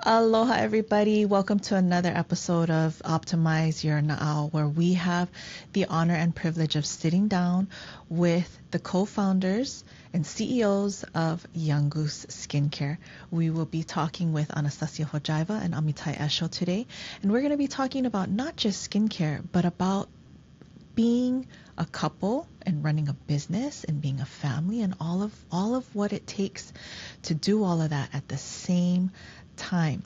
Aloha, everybody. Welcome to another episode of Optimize Your Naʻau, where we have the honor and privilege of sitting down with the co-founders and CEOs of Young Goose Skincare. We will be talking with Anastasia Khodzhaeva and Amitay Eshel today, and we're going to be talking about not just skincare, but about being a couple and running a business and being a family and all of what it takes to do all of that at the same time.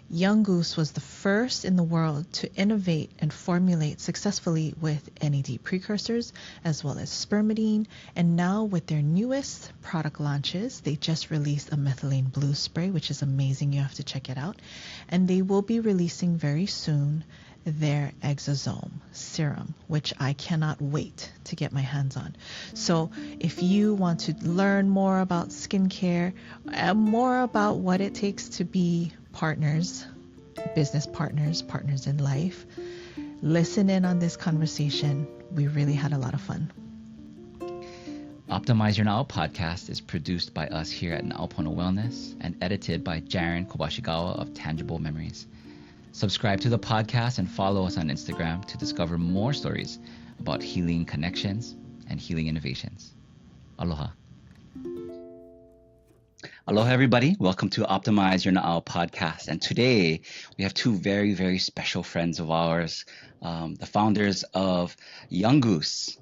Young Goose was the first in the world to innovate and formulate successfully with NAD precursors as well as spermidine, and now with their newest product launches, they just released a methylene blue spray, which is amazing. You have to check it out. And they will be releasing very soon their exosome serum, which I cannot wait to get my hands on. So if you want to learn more about skincare, more about what it takes to be partners, business partners, partners in life, listen in on this conversation. We really had a lot of fun. Optimize Your Naʻau podcast is produced by us here at Naʻau Wellness and edited by Jaren Kobashigawa of Tangible Memories. Subscribe to the podcast and follow us on Instagram to discover more stories about healing connections and healing innovations. Aloha. Aloha, everybody. Welcome to Optimize Your Naʻau podcast. And today we have two very, very special friends of ours, the founders of Young Goose.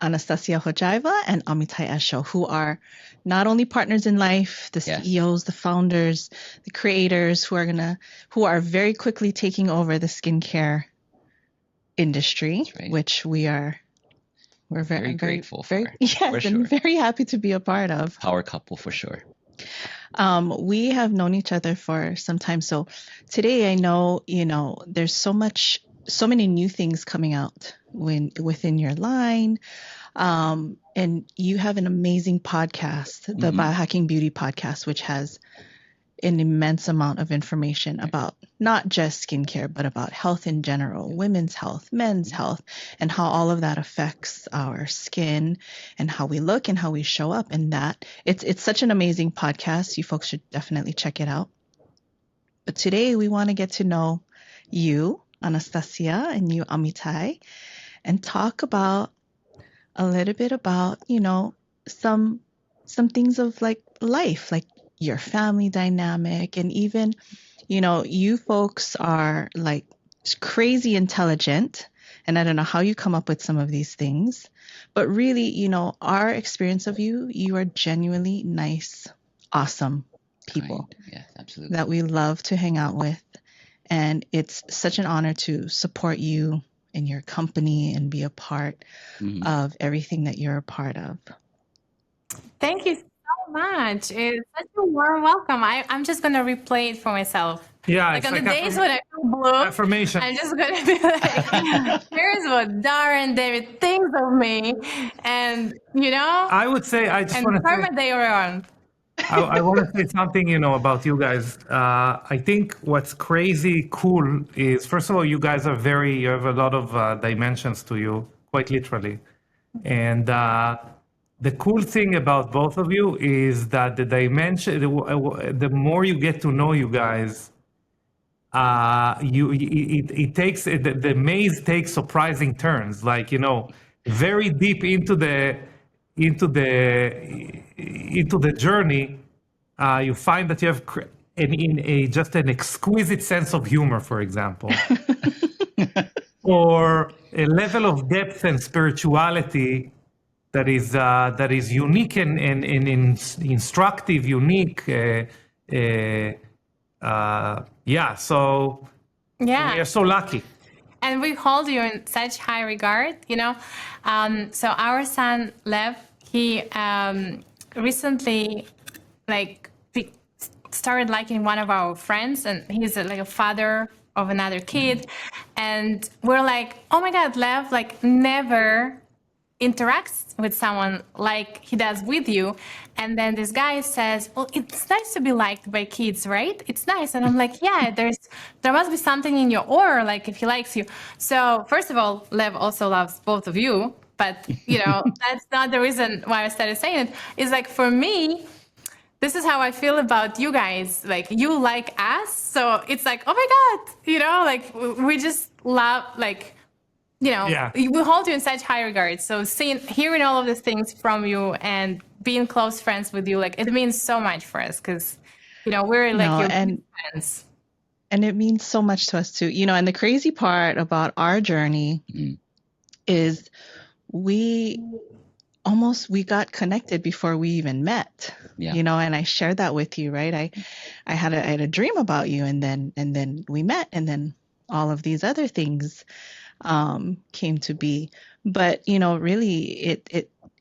Anastasia Khodzhaeva and Amitay Eshel, who are not only partners in life, the CEOs, the founders, the creators, who are very quickly taking over the skincare industry, right, which we're very grateful for. Yes, for sure. And very happy to be a part of. Power couple for sure. We have known each other for some time. So today I know, there's so many new things coming out within your line. And you have an amazing podcast, the Biohacking Beauty podcast, which has an immense amount of information about not just skincare, but about health in general, women's health, men's health, and how all of that affects our skin and how we look and how we show up. And that it's such an amazing podcast. You folks should definitely check it out. But today we want to get to know you, Anastasia, and you, Amitay, and talk about a little bit about, some things of life, like your family dynamic, and even, you folks are like crazy intelligent, and I don't know how you come up with some of these things, but really, our experience of you are genuinely nice, awesome people. Yes, absolutely. That we love to hang out with. And it's such an honor to support you in your company and be a part of everything that you're a part of. Thank you so much. It's such a warm welcome. I'm just going to replay it for myself. Yeah, like on the days when I feel blue, affirmation. I'm just going to be like, here's what Darren David thinks of me. And, I would say, I just want to turn my day around. I want to say something, about you guys. I think what's crazy cool is, first of all, you guys are you have a lot of dimensions to you, quite literally. And the cool thing about both of you is that the dimension, the more you get to know you guys, it takes, the maze takes surprising turns, like, very deep into the journey, you find that you have just an exquisite sense of humor, for example, or a level of depth and spirituality that is unique and instructive, unique. So we are so lucky. And we hold you in such high regard, So our son, Lev, he recently, started liking one of our friends, and he's like a father of another kid. And we're like, oh my God, Lev, never interacts with someone like he does with you. And then this guy says, well, it's nice to be liked by kids, right? It's nice. And I'm like, yeah, there must be something in your aura, if he likes you. So first of all, Lev also loves both of you, but that's not the reason why I started saying it. It's for me, this is how I feel about you guys. Like, you like us. So it's like, oh my God, like we just love, like, Yeah. we hold you in such high regard. So hearing all of these things from you and being close friends with you, like, it means so much for us because, we're like your friends. And it means so much to us too. And the crazy part about our journey is we got connected before we even met. Yeah. And I shared that with you, right? I had a dream about you, and then we met, and then all of these other things came to be. But really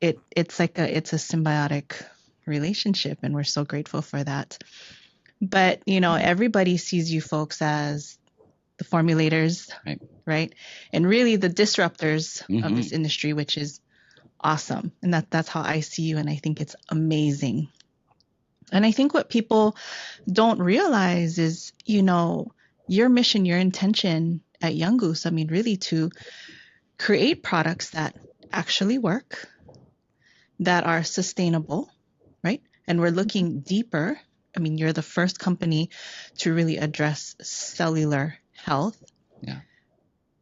it's a symbiotic relationship, and we're so grateful for that. But everybody sees you folks as the formulators, right? And really the disruptors of this industry, which is awesome. And that's how I see you, and I think it's amazing. And I think what people don't realize is, your mission, your intention at Young Goose, really to create products that actually work, that are sustainable, right? And we're looking deeper. You're the first company to really address cellular health. Yeah.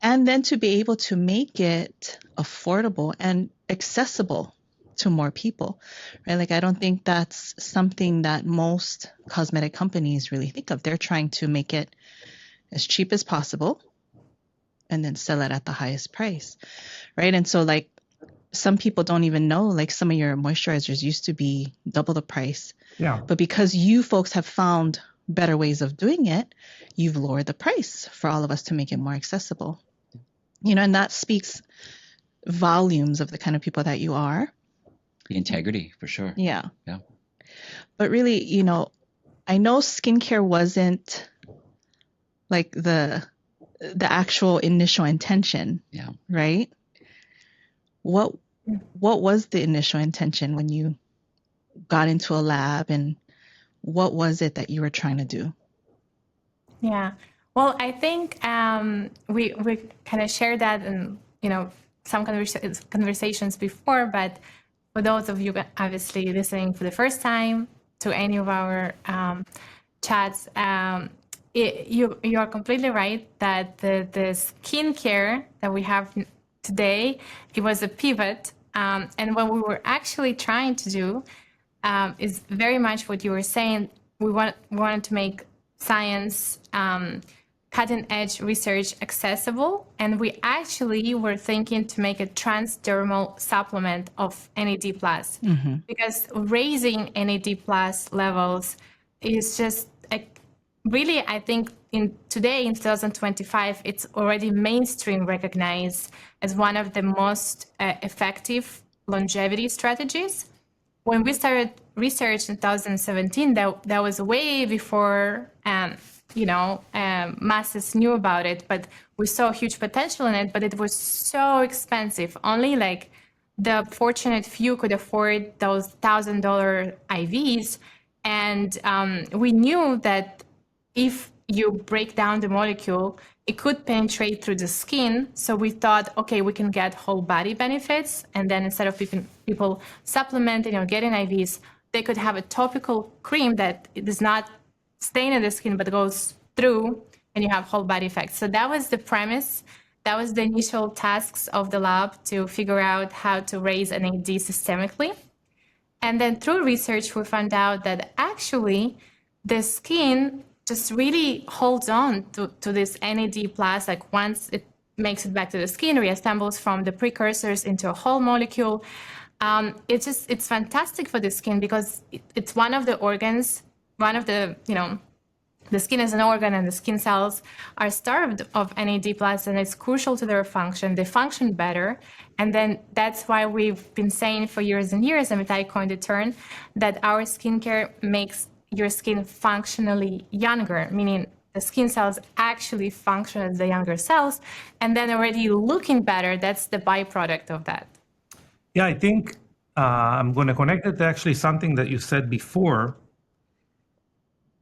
And then to be able to make it affordable and accessible to more people, right? Like, I don't think that's something that most cosmetic companies really think of. They're trying to make it as cheap as possible and then sell it at the highest price, right? And so, like, some people don't even know, like, some of your moisturizers used to be double the price. Yeah. But because you folks have found better ways of doing it, you've lowered the price for all of us to make it more accessible. And that speaks volumes of the kind of people that you are. The integrity, for sure. Yeah. Yeah. But really, I know skincare wasn't like the actual initial intention. Yeah. Right? What was the initial intention when you got into a lab, and what was it that you were trying to do? Yeah. Well, I think we kind of shared that in, some conversations before, but for those of you obviously listening for the first time to any of our chats, you are completely right that the skincare that we have today, it was a pivot. And what we were actually trying to do is very much what you were saying. We wanted to make science, cutting-edge research accessible, and we actually were thinking to make a transdermal supplement of NAD+, because raising NAD+ levels is just really, I think, today in 2025, it's already mainstream recognized as one of the most effective longevity strategies. When we started research in 2017, that was way before masses knew about it, but we saw huge potential in it, but it was so expensive. Only like the fortunate few could afford those $1,000 IVs. And we knew that if you break down the molecule, it could penetrate through the skin. So we thought, okay, we can get whole body benefits. And then instead of people supplementing or getting IVs, they could have a topical cream that it does not stain in the skin, but goes through, and you have whole body effects. So that was the premise. That was the initial tasks of the lab, to figure out how to raise NAD systemically. And then through research, we found out that actually the skin just really holds on to this NAD+, like once it makes it back to the skin, reassembles from the precursors into a whole molecule. It's fantastic for the skin because it's one of the organs, the skin is an organ, and the skin cells are starved of NAD+, and it's crucial to their function. They function better. And then that's why we've been saying for years and years, Amitay coined the term, that our skincare makes your skin functionally younger, meaning the skin cells actually function as the younger cells, and then already looking better. That's the byproduct of that. Yeah, I think I'm going to connect it to actually something that you said before.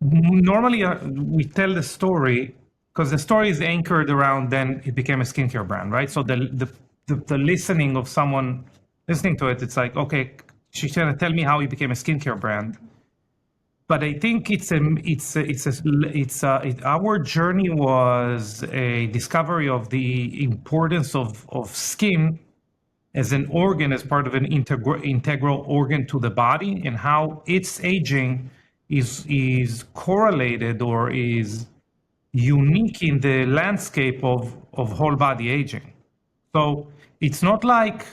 Normally, we tell the story because the story is anchored around then it became a skincare brand, right? So the listening of someone listening to it, it's like, okay, she's going to tell me how it became a skincare brand. but I think our journey was a discovery of the importance of skin as an organ, as part of an integral organ to the body, and how its aging is correlated or is unique in the landscape of whole body aging. So it's not like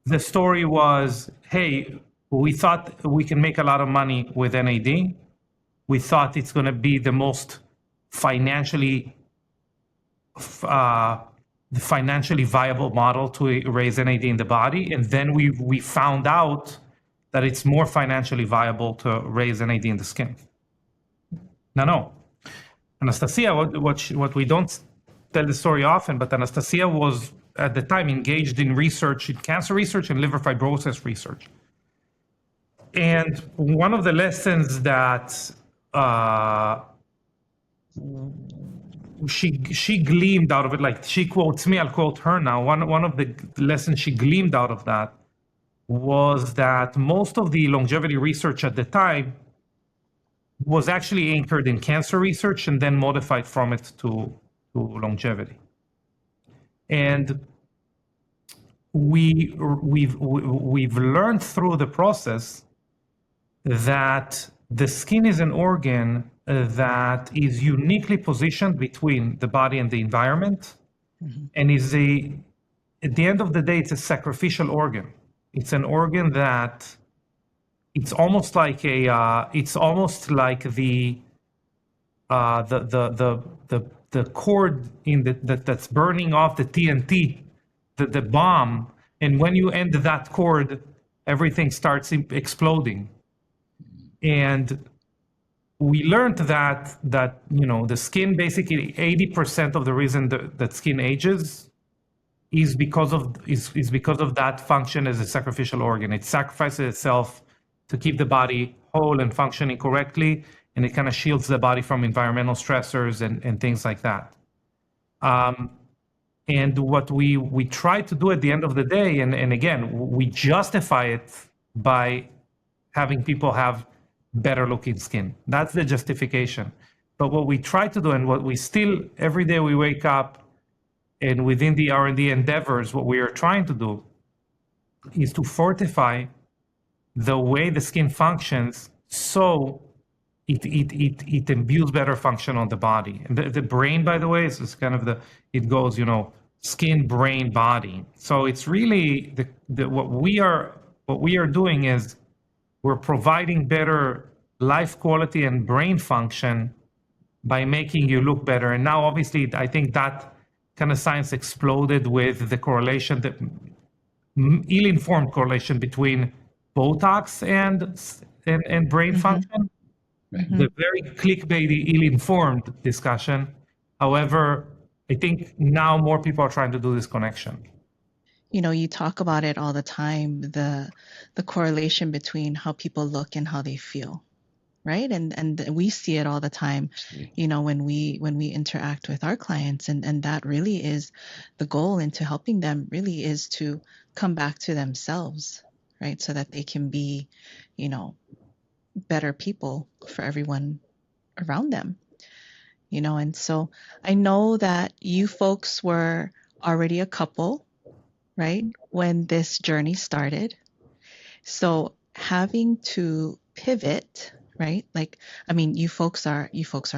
the story was, hey, we thought we can make a lot of money with NAD. We thought it's going to be the most financially viable model to raise NAD in the body. And then we found out that it's more financially viable to raise NAD in the skin. No. Anastasia, what we don't tell the story often, but Anastasia was at the time engaged in research, in cancer research and liver fibrosis research. And one of the lessons that she gleamed out of it, like she quotes me, I'll quote her now. One of the lessons she gleamed out of that was that most of the longevity research at the time was actually anchored in cancer research and then modified from it to longevity. And we've learned through the process that the skin is an organ that is uniquely positioned between the body and the environment, and is at the end of the day, it's a sacrificial organ. It's an organ that it's almost like the cord that's burning off the TNT, the bomb, and when you end that cord, everything starts exploding. And we learned that the skin, basically 80% of the reason that skin ages is because of that function as a sacrificial organ. It sacrifices itself to keep the body whole and functioning correctly, and it kind of shields the body from environmental stressors and things like that. And what we try to do at the end of the day, and again, we justify it by having people have better looking skin. That's the justification. But what we try to do, and what we still, every day we wake up, and within the R&D endeavors, what we are trying to do is to fortify the way the skin functions so it imbues better function on the body. And the brain, by the way, is kind of it goes, skin, brain, body. So it's really what we are doing is we're providing better life quality and brain function by making you look better. And now, obviously, I think that kind of science exploded with the correlation, that ill-informed correlation between Botox and brain function. Mm-hmm. The very clickbaity, ill-informed discussion. However, I think now more people are trying to do this connection. You talk about it all the time, the correlation between how people look and how they feel, right? And we see it all the time, when we interact with our clients, and that really is the goal into helping them, really is to come back to themselves, right? So that they can be, better people for everyone around them, and so I know that you folks were already a couple, right, when this journey started. So having to pivot, right? You folks are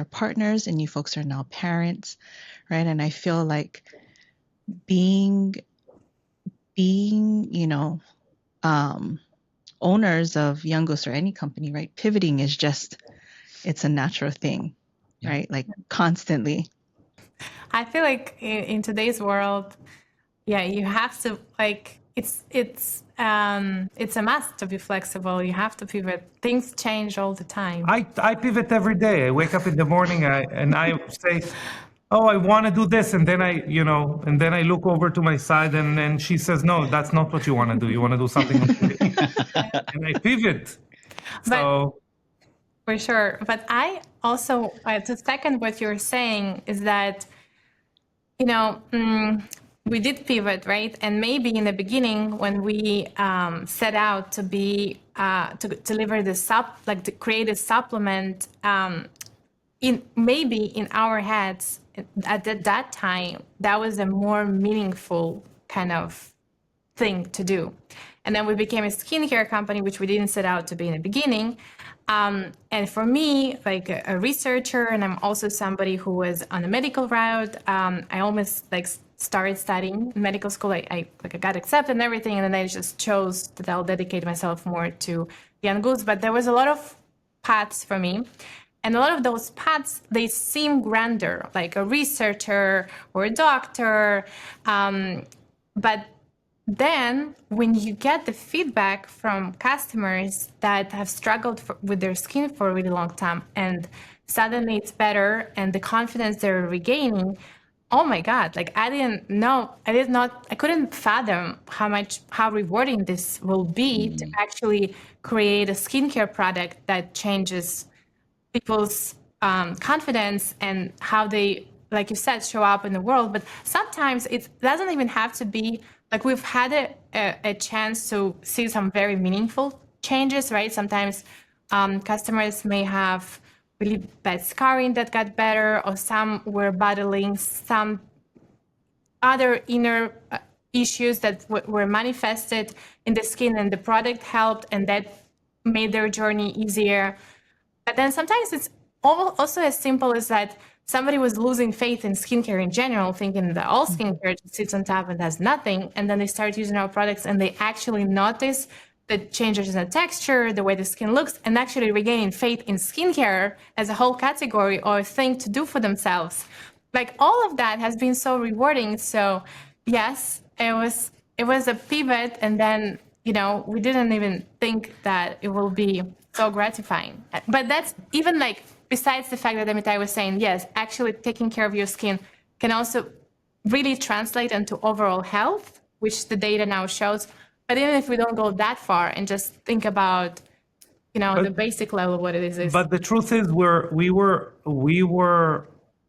partners, and you folks are now parents, right? And I feel like being owners of Young Goose or any company, right? Pivoting is it's a natural thing, right? Like constantly. I feel like in today's world, you have to it's a must to be flexible. You have to pivot. Things change all the time. I pivot every day. I wake up in the morning and I say, oh, I want to do this, and then I look over to my side, and she says, no, that's not what you want to do. You want to do something and I pivot. So for sure. But I also to second what you're saying is that we did pivot, right? And maybe in the beginning, when we set out to be to deliver the to create a supplement, in our heads at that time, that was a more meaningful kind of thing to do. And then we became a skincare company, which we didn't set out to be in the beginning. And for me, like a researcher, and I'm also somebody who was on the medical route, I almost started studying in medical school. I got accepted and everything, and then I just chose that I'll dedicate myself more to Young Goose. But there was a lot of paths for me. And a lot of those paths, they seem grander, like a researcher or a doctor. But then when you get the feedback from customers that have struggled with their skin for a really long time, and suddenly it's better and the confidence they're regaining, oh my God, like I couldn't fathom how rewarding this will be to actually create a skincare product that changes people's confidence and how they, like you said, show up in the world. But sometimes it doesn't even have to be like we've had a chance to see some very meaningful changes, right? Sometimes customers may have really bad scarring that got better, or some were battling some other inner issues that were manifested in the skin, and the product helped, and that made their journey easier. But then sometimes it's also as simple as that somebody was losing faith in skincare in general, thinking that all skincare just sits on top and does nothing. And then they start using our products and they actually notice the changes in the texture, the way the skin looks, and actually regaining faith in skincare as a whole category or a thing to do for themselves. Like all of that has been so rewarding. So yes, it was a pivot, and then, we didn't even think that it will be so gratifying. But that's even like, besides the fact that Amitay was saying, yes, actually taking care of your skin can also really translate into overall health, which the data now shows. But even if we don't go that far and just think about, the basic level of what it is. But the truth is, we were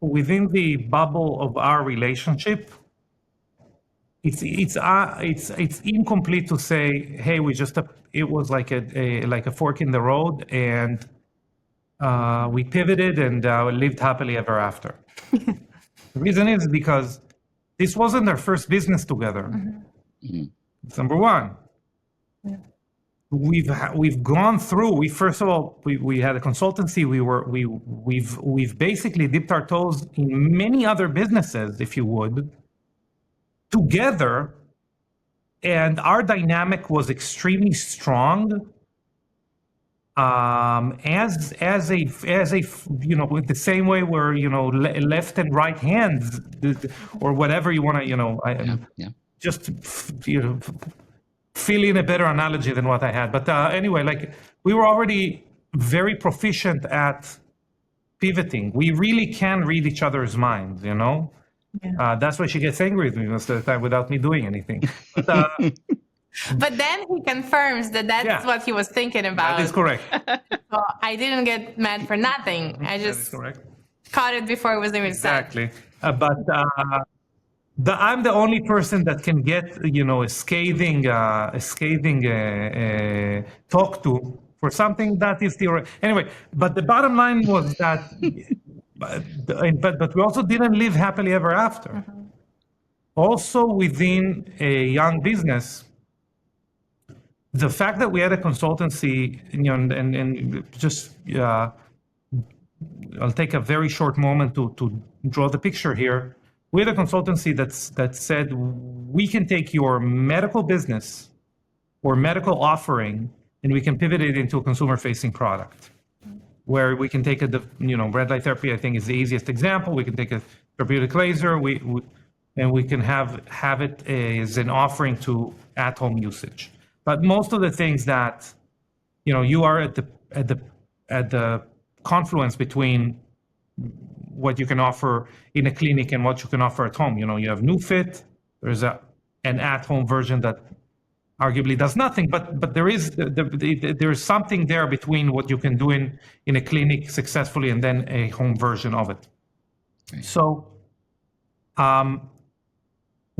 within the bubble of our relationship. It's incomplete to say, hey, it was like a fork in the road, and we pivoted and lived happily ever after. The reason is because this wasn't our first business together. Mm-hmm. It's number one. Yeah. We've gone through. We had a consultancy. We've basically dipped our toes in many other businesses, if you would, together, and our dynamic was extremely strong. As a with the same way where left and right hands, or whatever you want to just fill in a better analogy than what I had. But anyway, like we were already very proficient at pivoting. We really can read each other's minds, Yeah. That's why she gets angry with me most of the time without me doing anything. But, but then he confirms that's what he was thinking about. That is correct. So I didn't get mad for nothing. I just caught it before it was even said. Exactly. I'm the only person that can get a scathing talk to for something that is theoretical. Anyway, but the bottom line was that. But we also didn't live happily ever after. Mm-hmm. Also within a young business, the fact that we had a consultancy, and just I'll take a very short moment to draw the picture here. We had a consultancy that said we can take your medical business or medical offering and we can pivot it into a consumer-facing product, where we can take red light therapy, I think, is the easiest example. We can take a therapeutic laser, and we can have it as an offering to at-home usage. But most of the things that, you are at the confluence between what you can offer in a clinic and what you can offer at home. You have NewFit. There's an at-home version that arguably does nothing, but there is something there between what you can do in a clinic successfully and then a home version of it. Right. So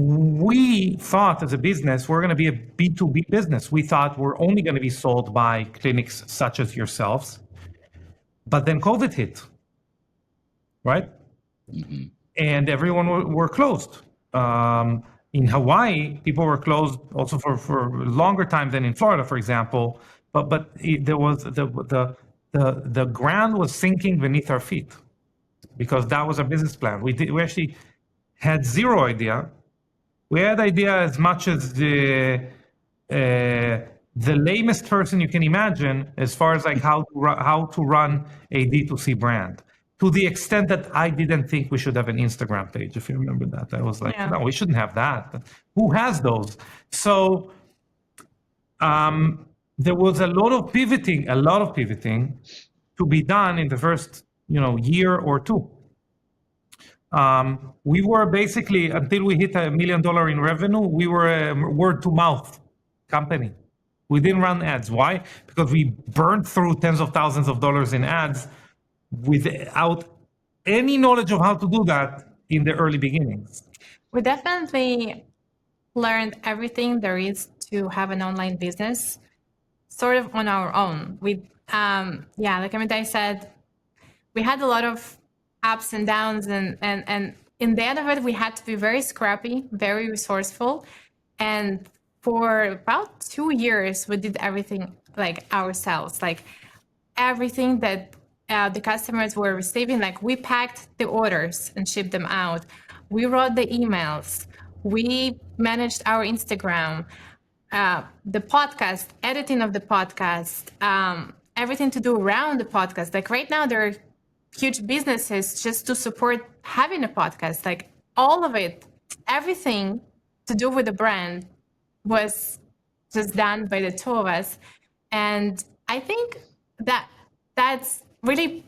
we thought as a business, we're going to be a B2B business. We thought we're only going to be sold by clinics such as yourselves. But then COVID hit, right? Mm-hmm. And everyone were closed. In Hawaii, people were closed also for a longer time than in Florida, for example. But there was the ground was sinking beneath our feet because that was our business plan. We actually had zero idea. We had idea as much as the lamest person you can imagine as far as like how to run a D2C brand. To the extent that I didn't think we should have an Instagram page, if you remember that. I was like, no, we shouldn't have that. Who has those? So there was a lot of pivoting to be done in the first, year or two. We were basically, until we hit $1 million in revenue, we were a word to mouth company. We didn't run ads. Why? Because we burned through tens of thousands of dollars in ads without any knowledge of how to do that in the early beginnings. We definitely learned everything there is to have an online business sort of on our own. Like Amitay said, we had a lot of ups and downs, and in the end of it, we had to be very scrappy, very resourceful. And for about 2 years, we did everything like ourselves, like everything that the customers were receiving. Like we packed the orders and shipped them out. We wrote the emails. We managed our Instagram, the podcast, editing of the podcast, everything to do around the podcast. Like right now, there are huge businesses just to support having a podcast. Like all of it, everything to do with the brand was just done by the two of us. And I think that's really,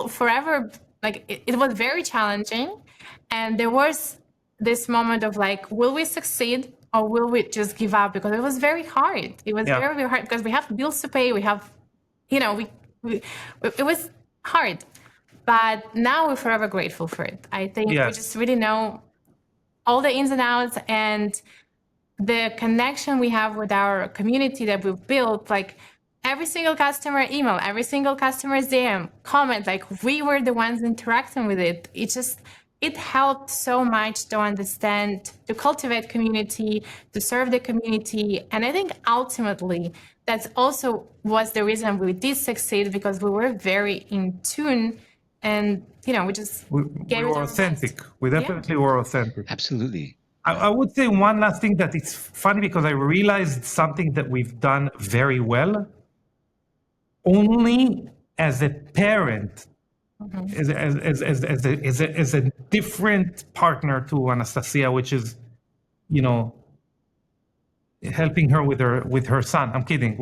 forever, like it was very challenging. And there was this moment of like, will we succeed or will we just give up? Because it was very hard. It was very, very hard because we have bills to pay. We have, it was hard. But now we're forever grateful for it. I think we just really know all the ins and outs and the connection we have with our community that we've built, like every single customer email, every single customer's DM, comment, like we were the ones interacting with it. It helped so much to understand, to cultivate community, to serve the community. And I think ultimately that's also was the reason we did succeed, because we were very in tune and, we just we were authentic. We definitely were authentic. Absolutely. I would say one last thing that it's funny because I realized something that we've done very well. Only as a parent, as a different partner to Anastasia, which is, helping her with her son. I'm kidding.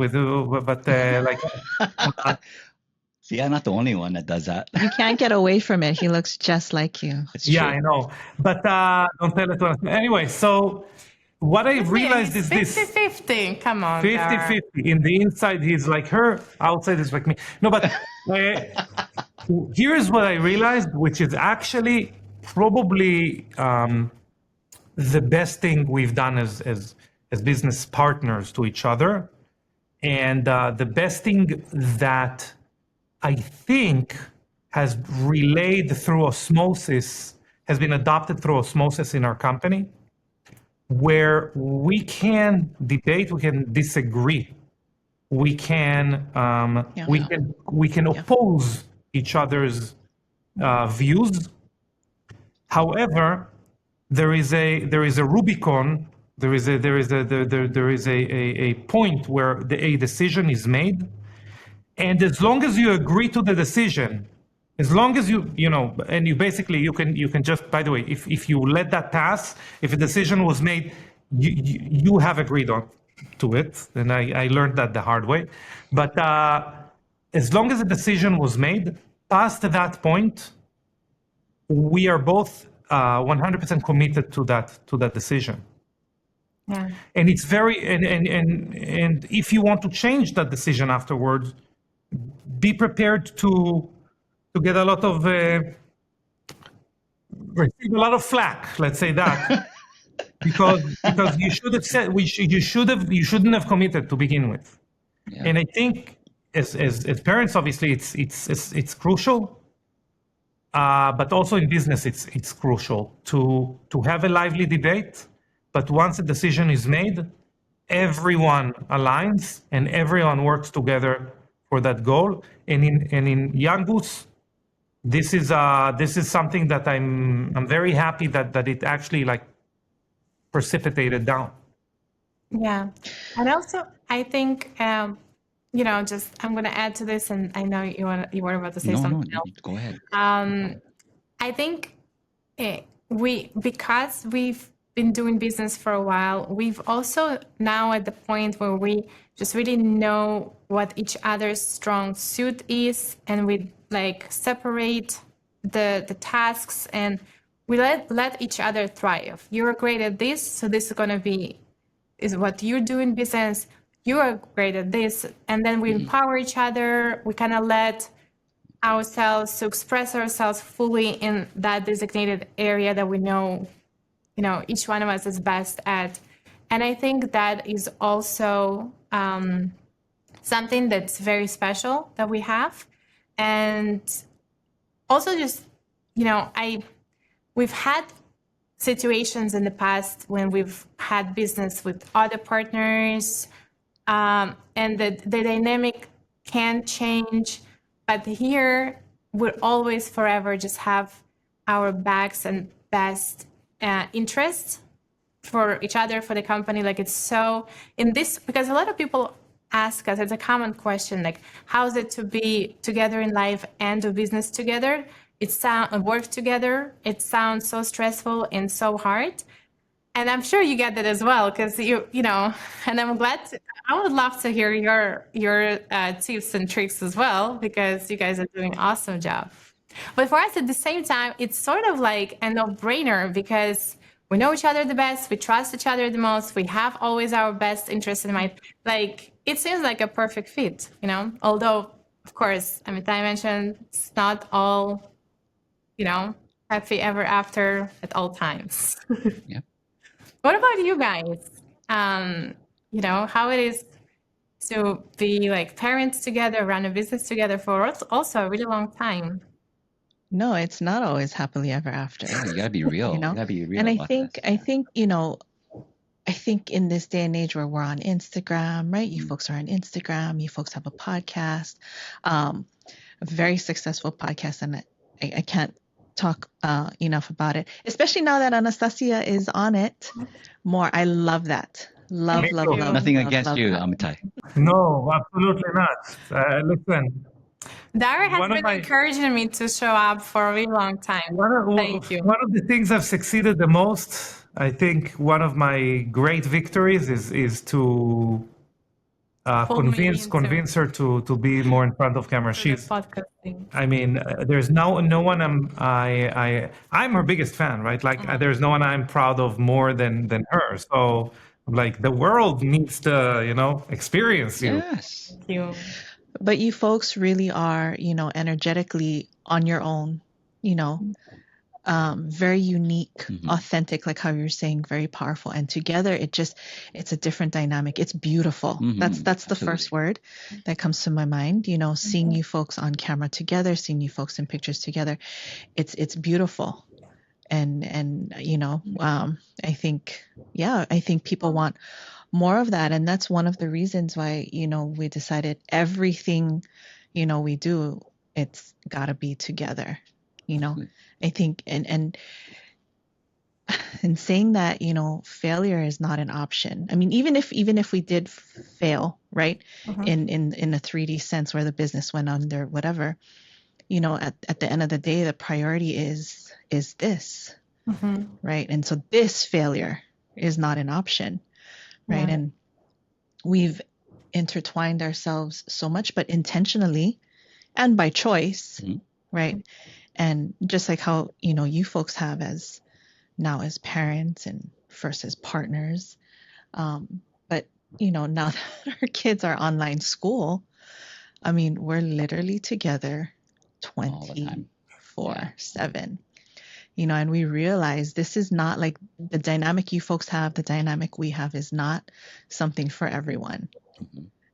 See, I'm not the only one that does that. You can't get away from it. He looks just like you. Yeah, I know. But don't tell it to us. Anyway, so what I realized is 50-50. Come on. 50-50. In the inside, he's like her. Outside, he's like me. No, but here's what I realized, which is actually probably the best thing we've done as business partners to each other. And the best thing that I think has relayed through osmosis, has been adopted through osmosis in our company, where we can debate, we can disagree, we can oppose each other's views. However, there is a Rubicon. There is a point where a decision is made, and as long as you agree to the decision, as long as you and you basically you can just, by the way, if you let that pass, if a decision was made, you have agreed on to it, and I learned that the hard way. But as long as a decision was made, past that point, we are both 100% committed to that decision. Yeah. And it's very and if you want to change that decision afterwards, be prepared to get a lot of receive a lot of flack. Let's say that. because you should have said you shouldn't have committed to begin with. Yeah. And I think as parents, obviously it's crucial, but also in business it's crucial to have a lively debate. But once a decision is made, everyone aligns and everyone works together for that goal. And in Young Goose, this is something that I'm very happy that it actually like precipitated down. Yeah. And also, I think, just I'm going to add to this, and I know you were about to say something else. Go ahead. I think because we've been doing business for a while, we've also now at the point where we just really know what each other's strong suit is, and we like separate the tasks, and we let each other thrive. You're great at this, so this is going to is what you do in business. You are great at this, and then we empower each other. We kind of let ourselves to express ourselves fully in that designated area that we know, each one of us is best at. And I think that is also something that's very special that we have. And also just, we've had situations in the past when we've had business with other partners, and the dynamic can change. But here, we'll always forever just have our backs and best interests for each other, for the company. Like it's so in this, because a lot of people ask us, it's a common question, like, how is it to be together in life and do business together? Work together. It sounds so stressful and so hard. And I'm sure you get that as well, because and I'm glad I would love to hear your tips and tricks as well, because you guys are doing an awesome job. But for us at the same time, it's sort of like a no-brainer, because we know each other the best, we trust each other the most, we have always our best interest in mind. Like, it seems like a perfect fit, although, of course, Amitai mentioned it's not all, happy ever after at all times. Yeah. What about you guys? How it is to be like parents together, run a business together for also a really long time. No, it's not always happily ever after. Yeah, you gotta be real. You gotta be real. And I about think, this. I think in this day and age where we're on Instagram, right? You folks are on Instagram. You folks have a podcast, a very successful podcast, and I can't talk enough about it, especially now that Anastasia is on it more. I love that. Love. Nothing against you, that. Amitai. No, absolutely not. Listen, Dara has been encouraging me to show up for a really long time. Thank you. One of the things I've succeeded the most, I think one of my great victories is to convince her to be more in front of camera. She's podcasting. I mean, there's no one I'm her biggest fan, right? Like there's no one I'm proud of more than her. So like the world needs to experience you. Yes. Thank you. But you folks really are, energetically on your own, very unique, authentic, like how you were saying, very powerful. And together, it's a different dynamic. It's beautiful. That's the first word that comes to my mind, seeing you folks on camera together, seeing you folks in pictures together. It's beautiful. And I think people want more of that. And that's one of the reasons why, we decided everything, we do, it's gotta be together, I think, and in saying that, failure is not an option. I mean, even if we did fail, right, in a 3D sense where the business went under, whatever, at the end of the day, the priority is this, right? And so this failure is not an option. Right. Yeah. And we've intertwined ourselves so much, but intentionally and by choice. Right. And just like how, you folks have as parents and first as partners. But, now that our kids are online school, I mean, we're literally together 24/7. and we realize this is not like the dynamic you folks have, the dynamic we have is not something for everyone.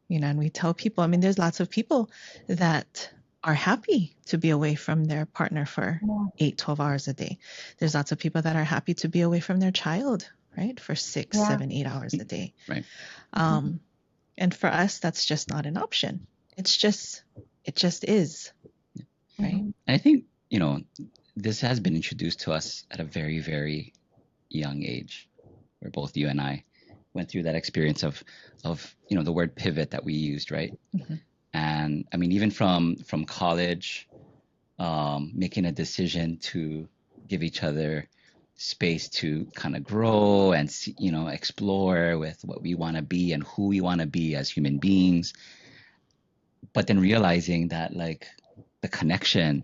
And we tell people, I mean, there's lots of people that are happy to be away from their partner for 8-12 hours a day. There's lots of people that are happy to be away from their child, right, for 6, 7, 8 hours a day. Right. And for us, that's just not an option. It just is. Right. And I think, this has been introduced to us at a very, very young age, where both you and I went through that experience of the word pivot that we used, right? And I mean, even from college, making a decision to give each other space to kind of grow and see, explore with what we want to be and who we want to be as human beings, but then realizing that like the connection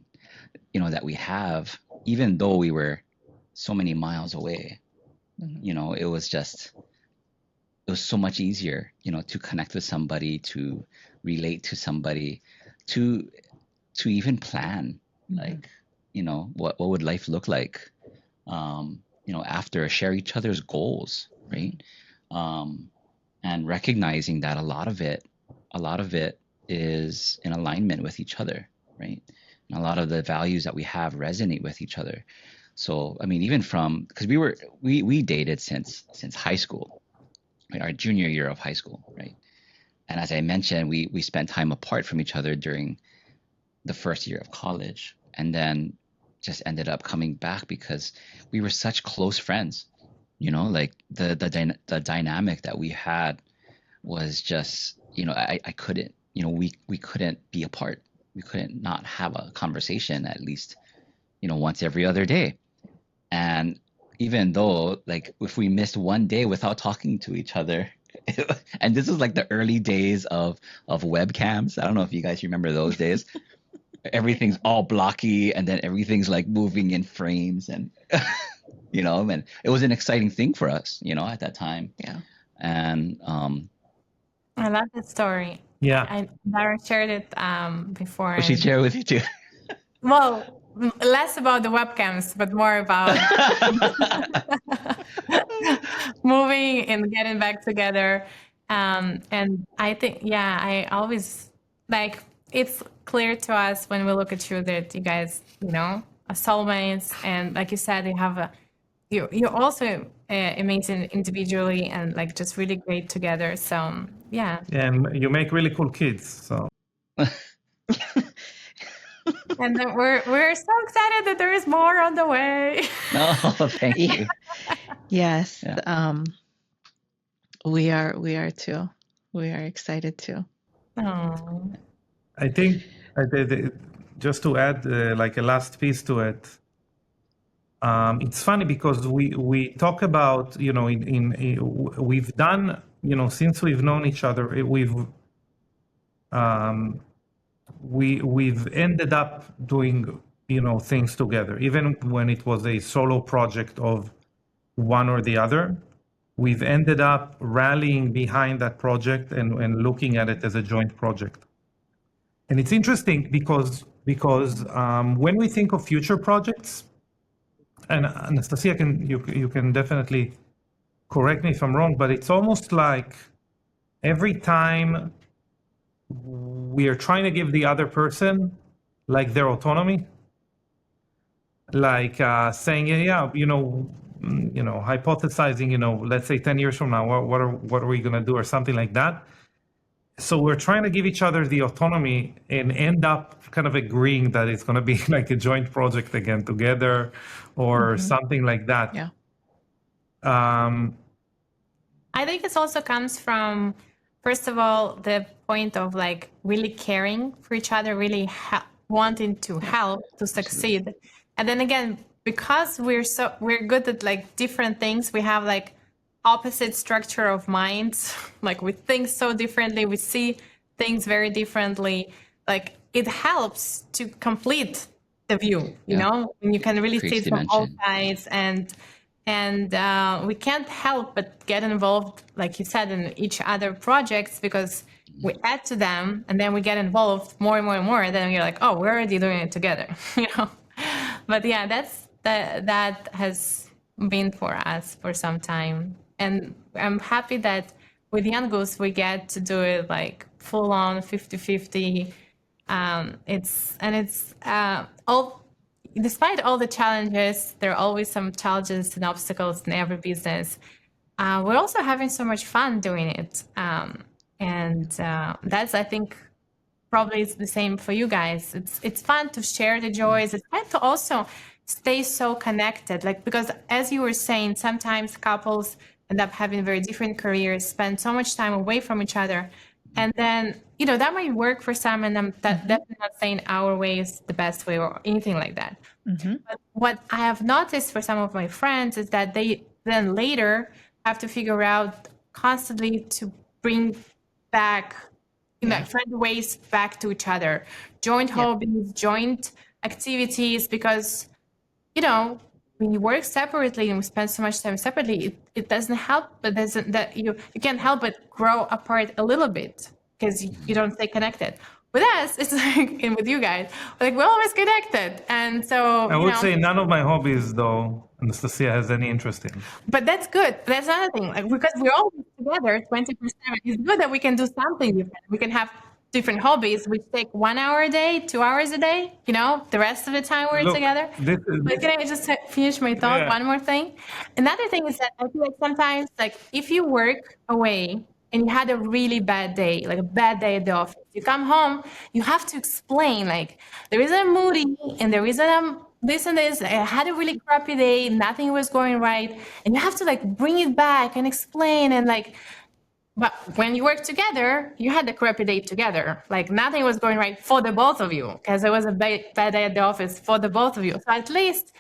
that we have, even though we were so many miles away, it was so much easier, to connect with somebody, to relate to somebody, to even plan, like, what would life look like, after, share each other's goals, right? And recognizing that a lot of it is in alignment with each other, right? And a lot of the values that we have resonate with each other. So, I mean, even because we dated since high school, right? Our junior year of high school, right? And as I mentioned, we spent time apart from each other during the first year of college, and then just ended up coming back because we were such close friends, like the dynamic that we had was just, I couldn't, we couldn't be apart. We couldn't not have a conversation at least, once every other day. And even though, like, if we missed one day without talking to each other, and this is like the early days of webcams. I don't know if you guys remember those days. Everything's all blocky, and then everything's like moving in frames, and and it was an exciting thing for us, at that time. Yeah. And I love that story. Yeah. Lara shared it before. she shared with you too. Well, less about the webcams, but more about moving and getting back together. And I think, I always it's clear to us when we look at you that you guys, are soulmates. And like you said, you're also amazing individually and like just really great together. So, yeah. And you make really cool kids. So. And then we're so excited that there is more on the way. Oh, thank you. Yes. Yeah. We are too. We are excited too. Oh. I think just to add like a last piece to it, it's funny because we talk about, we've done, since we've known each other, we've ended up doing, things together. Even when it was a solo project of one or the other, we've ended up rallying behind that project and looking at it as a joint project. And it's interesting because when we think of future projects, and Anastasia, you can definitely correct me if I'm wrong, but it's almost like every time we are trying to give the other person like their autonomy, like saying, hypothesizing, let's say 10 years from now, what are we going to do or something like that. So we're trying to give each other the autonomy and end up kind of agreeing that it's going to be like a joint project again together or something like that. Yeah. I think this also comes from, first of all, the point of like really caring for each other, really wanting to help to succeed. And then again, because we're good at like different things, we have like opposite structure of minds. Like we think so differently, we see things very differently. Like it helps to complete the view, you know, and you can really see it from all sides. And we can't help but get involved, like you said, in each other projects because we add to them and then we get involved more and more and more. And then you're like, oh, we're already doing it together, you know. But yeah, that has been for us for some time. And I'm happy that with Young Goose, we get to do it like full on 50-50. Despite all the challenges, there are always some challenges and obstacles in every business. We're also having so much fun doing it. That's, I think, probably it's the same for you guys. It's fun to share the joys. It's fun to also stay so connected. Like, because as you were saying, sometimes couples end up having very different careers, spend so much time away from each other. And then, that might work for some, and I'm definitely not saying our way is the best way or anything like that. But what I have noticed for some of my friends is that they then later have to figure out constantly to bring back, find ways back to each other, joint hobbies, joint activities, because, when you work separately and we spend so much time separately, it doesn't help, but you can't help but grow apart a little bit because you don't stay connected. With us, it's like, and with you guys, we're always connected. And so I would say none of my hobbies, though, Anastasia has any interest in. But that's good. That's another thing. Because we're always together 24/7. It's good that we can do something different. We can have different hobbies, which take 1 hour a day, 2 hours a day. The rest of the time we're together. But can I just finish my thought? Yeah. One more thing. Another thing is that I feel like sometimes, if you work away and you had a really bad day, like a bad day at the office, you come home, you have to explain, there is a moody and there is a this and this. I had a really crappy day, nothing was going right. And you have to bring it back and explain and but when you work together, you had the crappy day together. Nothing was going right for the both of you because it was a bad day at the office for the both of you. So at least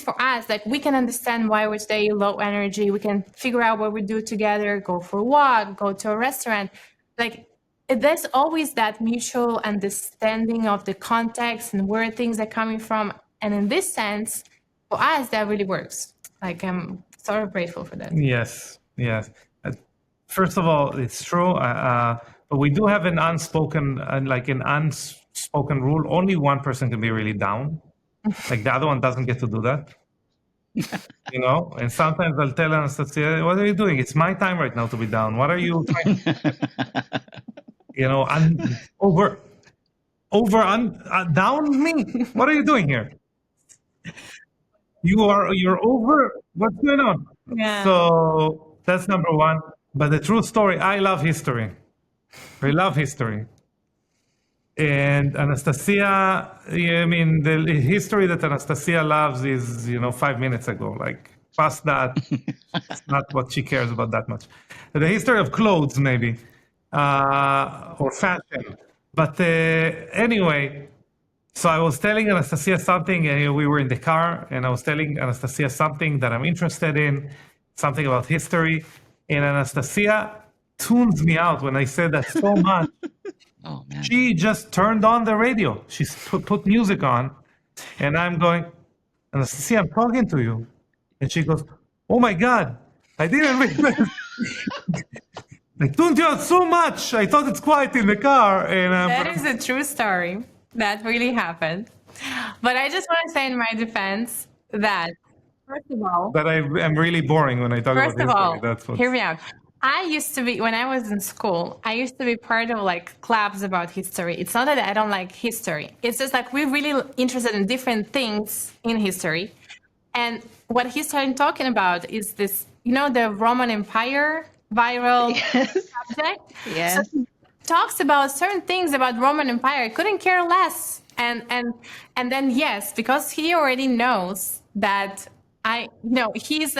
for us, we can understand why we stay low energy. We can figure out what we do together, go for a walk, go to a restaurant. There's always that mutual understanding of the context and where things are coming from. And in this sense, for us, that really works. I'm sort of grateful for that. Yes. First of all, it's true, but we do have an unspoken rule. Only one person can be really down. The other one doesn't get to do that. And sometimes I'll tell Anastasia, what are you doing? It's my time right now to be down. What are you trying down me? What are you doing here? You're over. What's going on? Yeah. So that's number one. But the true story, I love history. We love history. And Anastasia, the history that Anastasia loves is, 5 minutes ago. Past that, it's not what she cares about that much. The history of clothes, maybe, or fashion. But anyway, so I was telling Anastasia something, and we were in the car, and I was telling Anastasia something that I'm interested in, something about history. And Anastasia tunes me out when I say that so much. Oh, man. She just turned on the radio. She put music on. And I'm going, Anastasia, I'm talking to you. And she goes, oh, my God. I didn't realize. I tuned you out so much. I thought it's quiet in the car. And that is a true story. That really happened. But I just want to say in my defense that, first of all, that I'm really boring when I talk about history. First of all, hear me out. I used to be, when I was in school, I used to be part of clubs about history. It's not that I don't like history. It's just we're really interested in different things in history. And what he started talking about is this, the Roman Empire viral subject. Yes. So he talks about certain things about Roman Empire. I couldn't care less. And then, yes, because he already knows that he's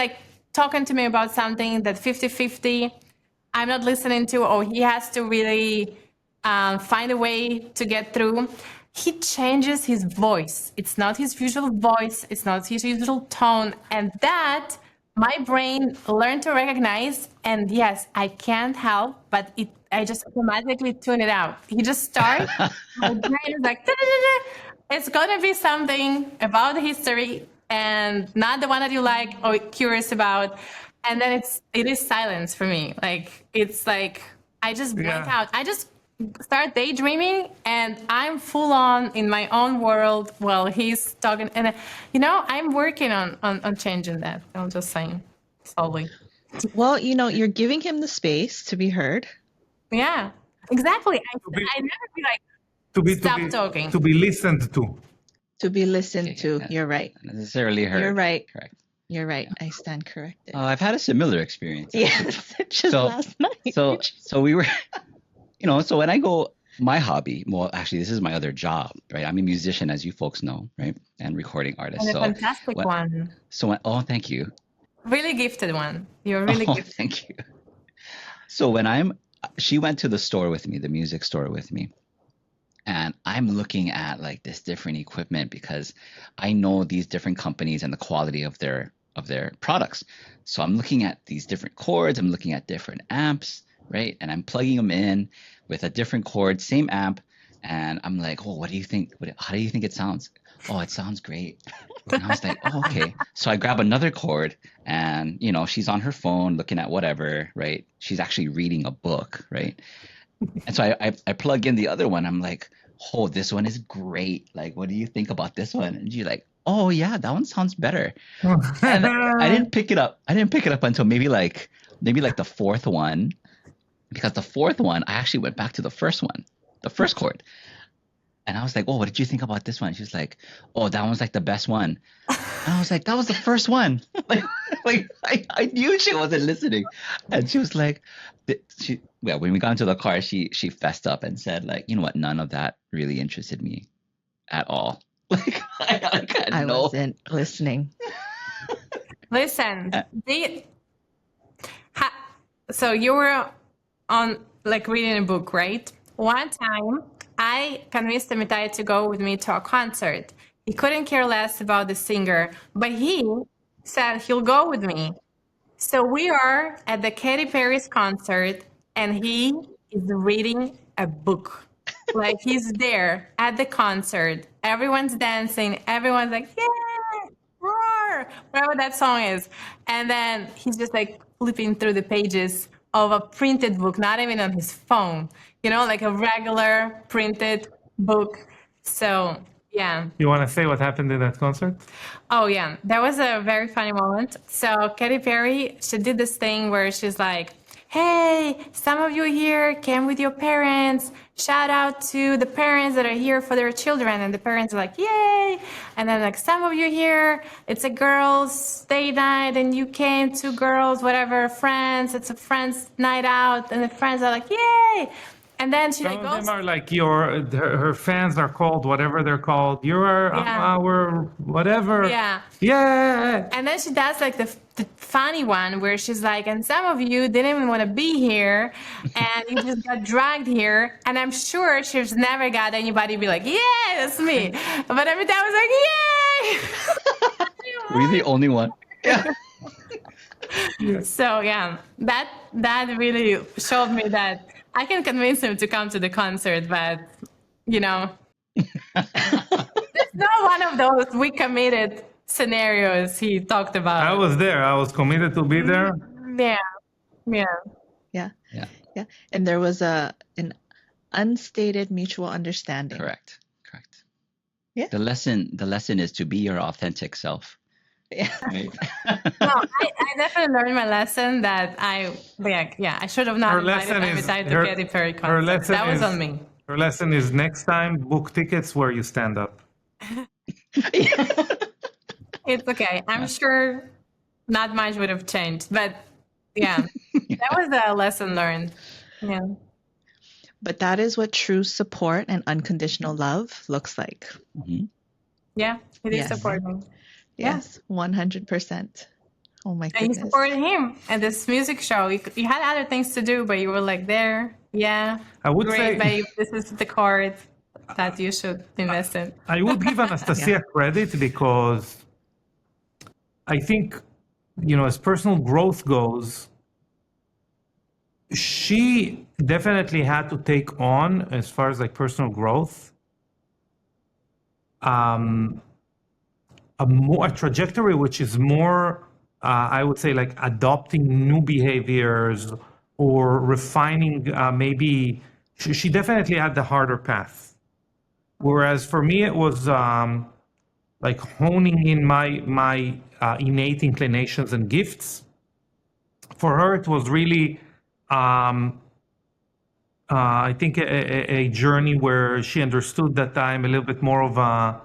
talking to me about something that 50-50 I'm not listening to, or he has to really find a way to get through. He changes his voice. It's not his usual voice. It's not his usual tone. And that my brain learned to recognize. And yes, I can't help, but I just automatically tune it out. He just starts. My brain is it's going to be something about history and not the one that you like or curious about. And then it is silence for me. I just blank out. I just start daydreaming, and I'm full on in my own world while he's talking. And I'm working on changing that. I'm just saying, slowly. Well, you're giving him the space to be heard. Yeah, exactly. I never be like, stop talking. To be listened to. To be listened to. You're right. Not necessarily heard. You're right. Correct. You're right. I stand corrected. I've had a similar experience. Yes, just last night. So we were, so when I go, my hobby, well, actually, this is my other job, right? I'm a musician, as you folks know, right? And recording artist. And a fantastic one. Oh, thank you. Really gifted one. You're really gifted. Thank you. So she went to the store with me, the music store with me. And I'm looking at like this different equipment because I know these different companies and the quality of their products. So I'm looking at these different cords. I'm looking at different amps, right? And I'm plugging them in with a different cord, same amp. And I'm like, oh, what do you think? How do you think it sounds? Oh, it sounds great. And I was like, oh, okay. So I grab another cord and, she's on her phone looking at whatever, right? She's actually reading a book, right? And so I plug in the other one. I'm like, oh, this one is great. Like, what do you think about this one? And she's like, oh yeah, that one sounds better. And I didn't pick it up. Until maybe like the fourth one, because the fourth one, I actually went back to the first one, the first chord. And I was like, oh, what did you think about this one? She's like, oh, that one's like the best one. And I was like, that was the first one. I knew she wasn't listening. And she was like, when we got into the car, she fessed up and said, like, you know what? None of that really interested me at all. Like, I wasn't listening. Listen, so you were on like reading a book, right? One time, I convinced Amitay to go with me to a concert. He couldn't care less about the singer, but he said he'll go with me. So we are at the Katy Perry's concert, and he is reading a book. Like, he's there at the concert. Everyone's dancing. Everyone's like, yeah, roar, whatever that song is. And then he's just like flipping through the pages of a printed book, not even on his phone, like a regular printed book. So, yeah. You want to say what happened in that concert? Oh, yeah. That was a very funny moment. So Katy Perry, she did this thing where she's like, hey, some of you here came with your parents. Shout out to the parents that are here for their children. And the parents are like, yay. And then like, some of you here, it's a girls' day night and you came, two girls, whatever, friends. It's a friends' night out. And the friends are like, yay. And then she Some like of goes. them are like her fans are called whatever they're called. You're our whatever. Yeah. Yeah. And then she does like the funny one where she's like, and some of you didn't even want to be here and you just got dragged here. And I'm sure she's never got anybody be like, yeah, that's me. But every time I was like, yay. Were you the only one? Yeah. So yeah, that really showed me that I can convince him to come to the concert, but it's not one of those we committed scenarios he talked about. I was there. I was committed to be there. Yeah. And there was an unstated mutual understanding. Correct. Yeah. The lesson is to be your authentic self. Yeah. Right? No, I definitely learned my lesson that I should have not invited Amitay to Katy Perry concert. That was on me. Her lesson is next time book tickets where you stand up. It's okay. I'm sure not much would have changed, but yeah, that was a lesson learned. Yeah. But that is what true support and unconditional love looks like. Mm-hmm. Yeah, it is Yes. supporting. Yes, 100%. Oh my And goodness. you supported him at this music show. You had other things to do, but you were like there. Yeah, I would great, say babe. This is the chord that you should invest in. I would give Anastasia credit because I think, as personal growth goes, she definitely had to take on, as far as like personal growth, a trajectory which is more, I would say, like adopting new behaviors or refining maybe she definitely had the harder path. Whereas for me, it was like honing in my innate inclinations and gifts. For her, it was really, I think, a journey where she understood that I'm a little bit more of a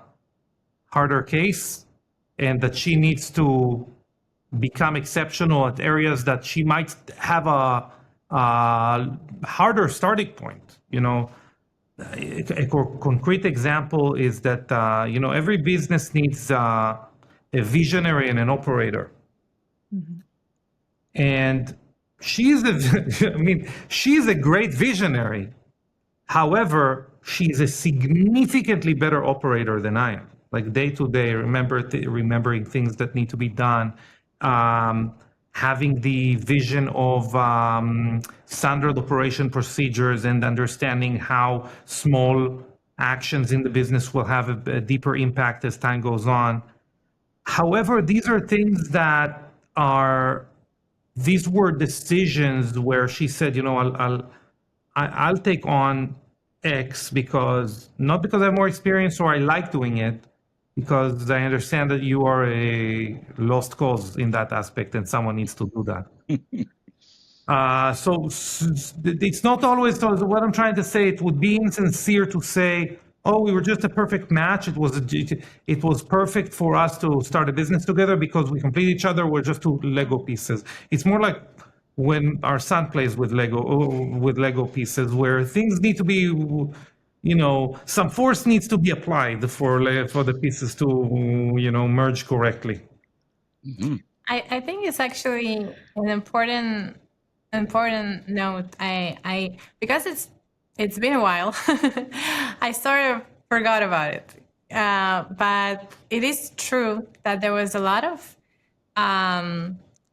harder case, and that she needs to become exceptional at areas that she might have a harder starting point. A concrete example is that every business needs a visionary and an operator. Mm-hmm. And she's she's a great visionary. However, she's a significantly better operator than I am. Like day to day, remembering things that need to be done, having the vision of standard operation procedures and understanding how small actions in the business will have a deeper impact as time goes on. However, these are things that these were decisions where she said, I'll take on X not because I have more experience or I like doing it, because I understand that you are a lost cause in that aspect and someone needs to do that. So it's not always, so what I'm trying to say, it would be insincere to say, oh, we were just a perfect match. It was perfect for us to start a business together because we complete each other. We're just two Lego pieces. It's more like when our son plays with Lego pieces, where things need to be, some force needs to be applied for the pieces to, merge correctly. Mm-hmm. I think it's actually an important note. I because it's been a while, I sort of forgot about it. But it is true that there was a lot of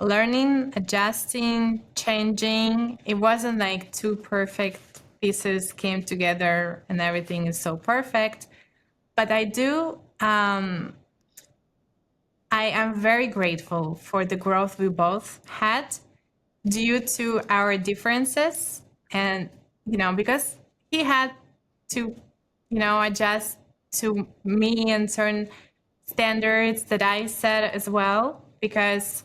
learning, adjusting, changing. It wasn't like two perfect pieces came together and everything is so perfect. But I am very grateful for the growth we both had due to our differences. And, because he had to, adjust to me and certain standards that I set as well, because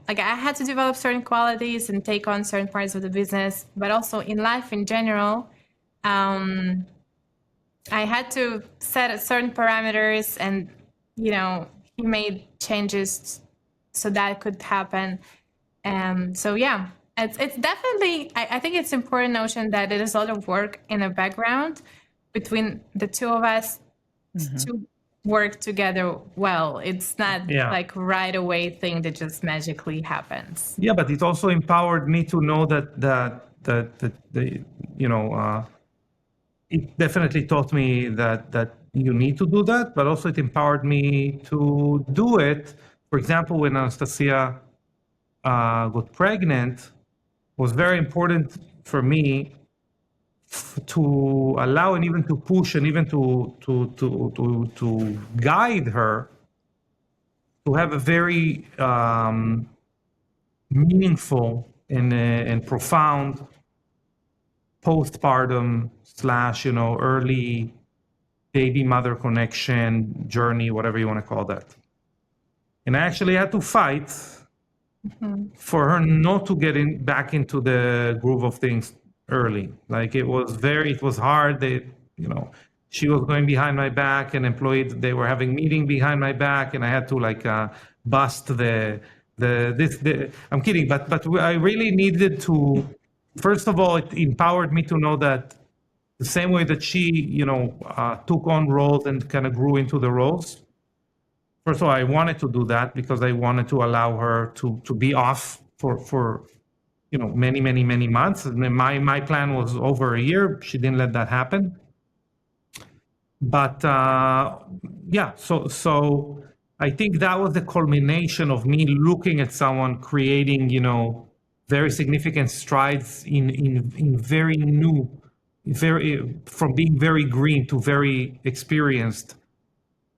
like I had to develop certain qualities and take on certain parts of the business, but also in life in general, I had to set certain parameters, and, he made changes so that could happen. So it's definitely, I think it's important notion that it is a lot of work in the background between the two of us to work together well. It's not like right away thing that just magically happens. Yeah, but it also empowered me to know that it definitely taught me that you need to do that, but also it empowered me to do it. For example, when Anastasia got pregnant, was very important for me to allow and even to push and even to guide her to have a very meaningful and profound postpartum / early baby mother connection journey, whatever you want to call that. And I actually had to fight for her not to get back into the groove of things early. Like it was hard. She was going behind my back, and they were having meeting behind my back, and I had to bust I'm kidding, but I really needed to, first of all, it empowered me to know that the same way that she, took on roles and kind of grew into the roles. First of all, I wanted to do that because I wanted to allow her to be off for many, many, many months. And my plan was over a year. She didn't let that happen. But so I think that was the culmination of me looking at someone creating, very significant strides in very new, from being very green to very experienced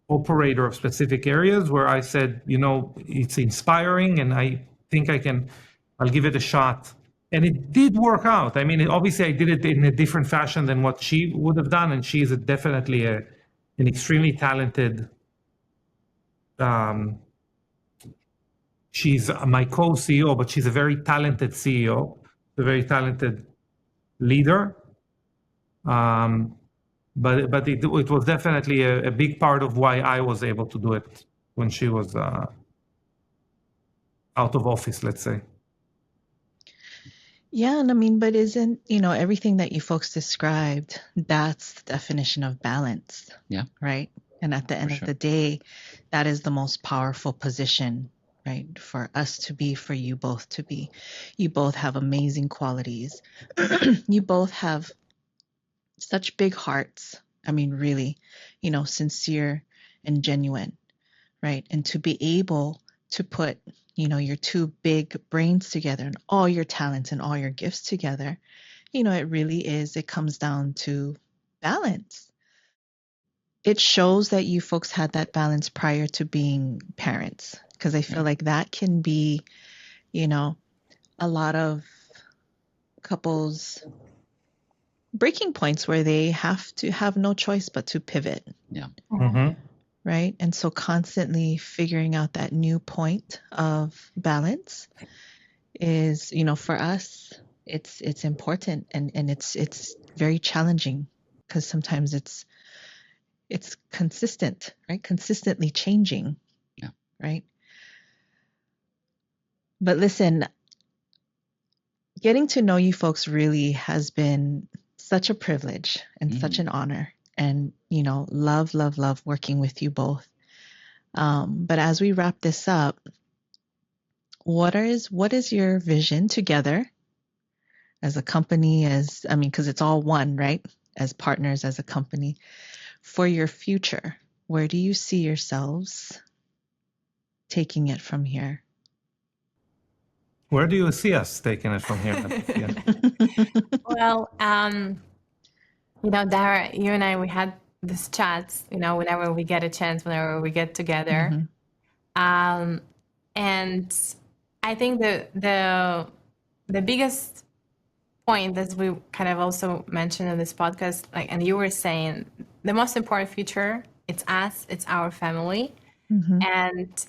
operator of specific areas, where I said, it's inspiring, and I think I'll give it a shot And it did work out. I mean, obviously, I did it in a different fashion than what she would have done, and she is definitely an extremely talented. She's my co-CEO, but she's a very talented CEO, a very talented leader. But it was definitely a big part of why I was able to do it when she was out of office, let's say. Yeah, and I mean, but isn't, everything that you folks described, that's the definition of balance. Yeah. Right? And at the end of the day, that is the most powerful position, right? For us to be, for you both to be. You both have amazing qualities. You both have such big hearts. I mean, really, sincere and genuine, right? And to be able to put your two big brains together and all your talents and all your gifts together, it really is, it comes down to balance. It shows that you folks had that balance prior to being parents, because I feel like that can be, a lot of couples breaking points where they have to have no choice but to pivot. Yeah. Mm-hmm. Right. And so constantly figuring out that new point of balance is, for us, it's important and it's very challenging because sometimes it's consistent, right? Consistently changing. Yeah. Right. But listen, getting to know you folks really has been such a privilege and such an honor. And, love working with you both. But as we wrap this up, what is your vision together as a company, because it's all one, right? As partners, as a company, for your future? Where do you see yourselves taking it from here? Where do you see us taking it from here? Well, Dara, you and I, we had this chats, whenever we get a chance, whenever we get together. And I think the biggest point, as we kind of also mentioned in this podcast, and you were saying, the most important future, it's us, it's our family. And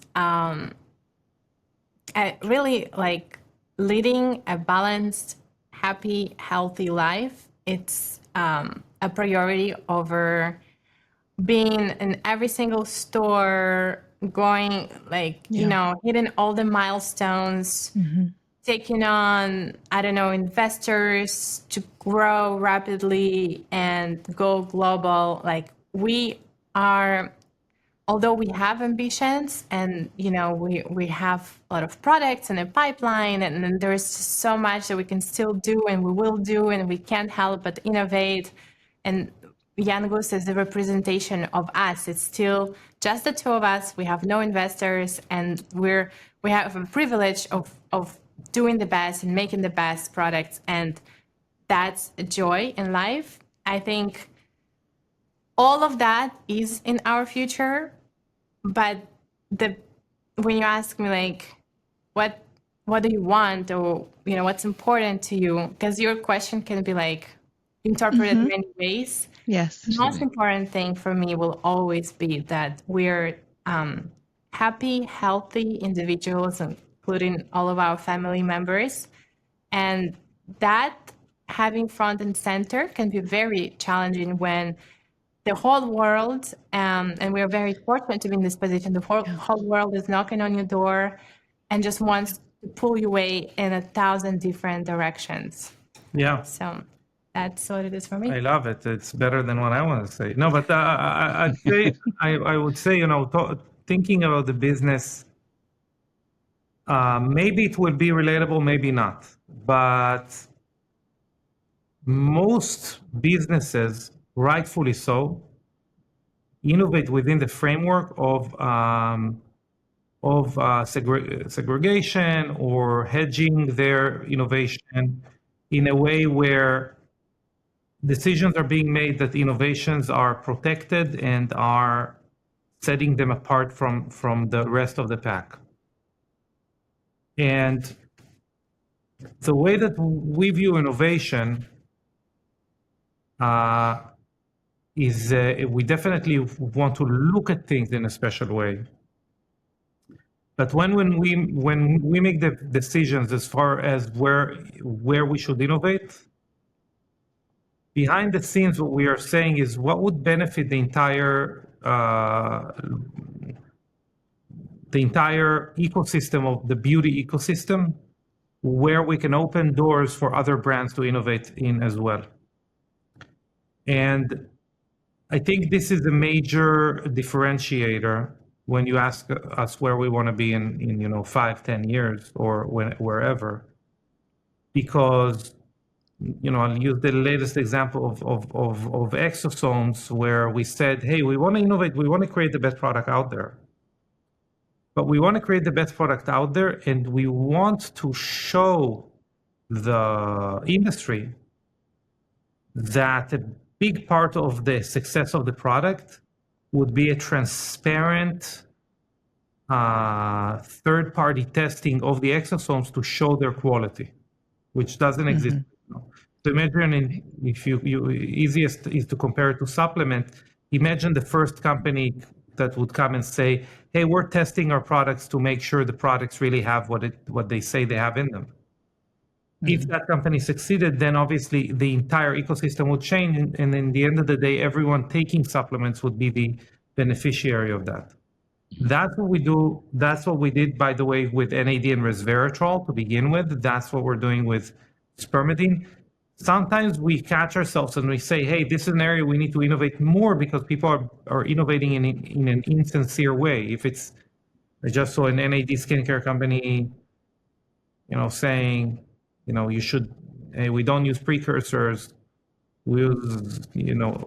I really leading a balanced, happy, healthy life. It's a priority over being in every single store, going hitting all the milestones, taking on, investors to grow rapidly and go global. We are, although we have ambitions and, we have a lot of products in the pipeline, and there's just so much that we can still do and we will do, and we can't help but innovate. And Young Goose is the representation of us. It's still just the two of us. We have no investors, and we have a privilege of doing the best and making the best products, and that's a joy in life. I think all of that is in our future, but when you ask me what do you want, or what's important to you, because your question can be interpreted many ways. Yes. The most important thing for me will always be that we're happy, healthy individuals, including all of our family members. And that having front and center can be very challenging when the whole world, and we're very fortunate to be in this position, the whole world is knocking on your door and just wants to pull you away in 1,000 different directions. Yeah. So that's what it is for me. I love it. It's better than what I want to say. No, but I would say, thinking about the business, maybe it would be relatable, maybe not. But most businesses, rightfully so, innovate within the framework of segregation or hedging their innovation in a way where decisions are being made that innovations are protected and are setting them apart from the rest of the pack. And the way that we view innovation is we definitely want to look at things in a special way. But when we make the decisions as far as where we should innovate, behind the scenes, what we are saying is what would benefit the entire ecosystem of the beauty ecosystem, where we can open doors for other brands to innovate in as well. And I think this is a major differentiator when you ask us where we want to be in 5-10 years or wherever, because I'll use the latest example of exosomes, where we said, hey, we want to innovate, we want to create the best product out there. But we want to create the best product out there, and we want to show the industry that a big part of the success of the product would be a transparent third-party testing of the exosomes to show their quality, which doesn't exist. So imagine, if you easiest is to compare it to supplement. Imagine the first company that would come and say, hey, we're testing our products to make sure the products really have what they say they have in them. If that company succeeded, then obviously the entire ecosystem would change, and in the end of the day, everyone taking supplements would be the beneficiary of that. That's what we do. That's what we did, by the way, with NAD and resveratrol to begin with. That's what we're doing with spermidine. Sometimes we catch ourselves and we say, hey, this is an area we need to innovate more, because people are innovating in an insincere way. If it's, I just saw an NAD skincare company, saying, you should, hey, we don't use precursors, we use,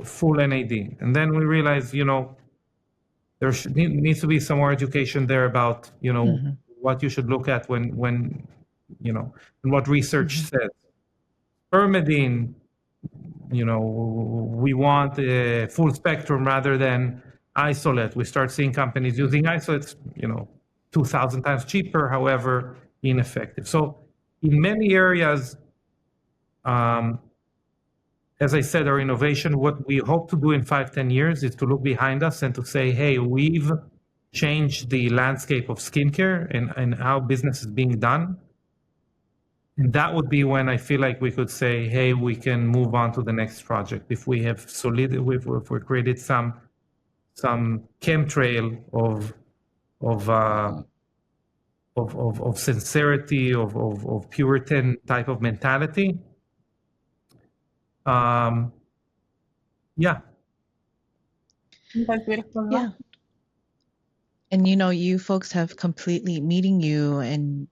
full NAD. And then we realize, there needs to be some more education there about, what you should look at when and what research says. Spermidine, we want a full spectrum rather than isolate. We start seeing companies using isolates, 2,000 times cheaper, however ineffective. So in many areas, as I said, our innovation, what we hope to do in 5-10 years is to look behind us and to say, hey, we've changed the landscape of skincare and how business is being done. And that would be when I feel like we could say, hey, we can move on to the next project. If we have if we created some chemtrail of sincerity, of Puritan type of mentality. Yeah. That's beautiful. Yeah. And you folks have completely meeting you and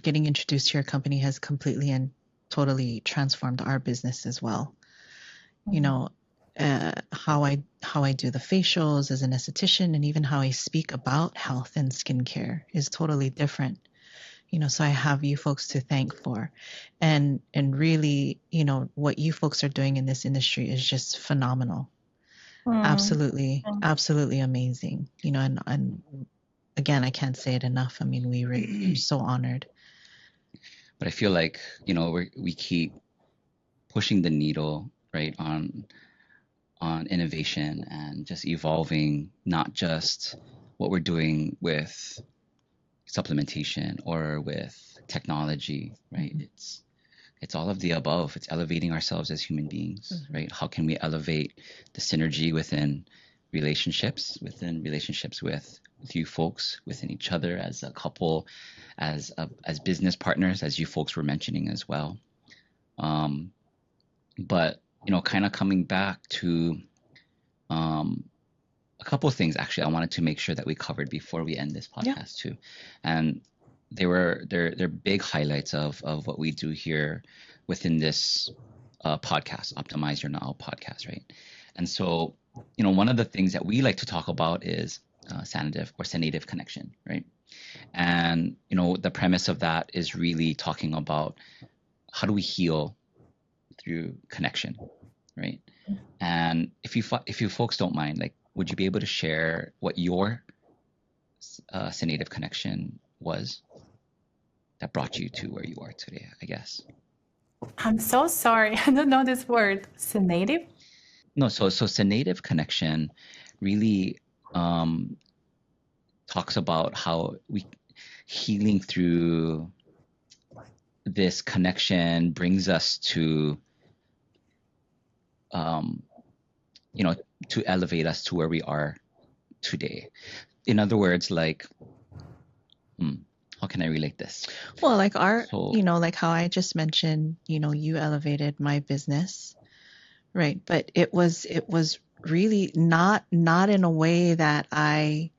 getting introduced to your company has completely and totally transformed our business as well. How I do the facials as an esthetician, and even how I speak about health and skincare is totally different. So I have you folks to thank for, and really, what you folks are doing in this industry is just phenomenal. Absolutely amazing. And again, I can't say it enough. I mean, we're so honored. But I feel like, we keep pushing the needle, right, on innovation and just evolving, not just what we're doing with supplementation or with technology, right? It's all of the above. It's elevating ourselves as human beings, right? How can we elevate the synergy within relationships with you folks, within each other as a couple, as business partners, as you folks were mentioning as well. But kind of coming back to a couple of things actually I wanted to make sure that we covered before we end this podcast too. And they're big highlights of what we do here within this podcast, Optimize Your Naʻau podcast, right? And so, one of the things that we like to talk about is sanative or sanative connection, right? And, the premise of that is really talking about how do we heal through connection, right? And if you folks don't mind, like, would you be able to share what your sanative connection was? that brought you to where you are today, I guess. I'm so sorry. I don't know this word. Senative? No, so senative connection really talks about how we healing through this connection brings us to to elevate us to where we are today. In other words, like how can I relate this? Well, like So- like how I just mentioned, you elevated my business, right? But it was really not in a way that I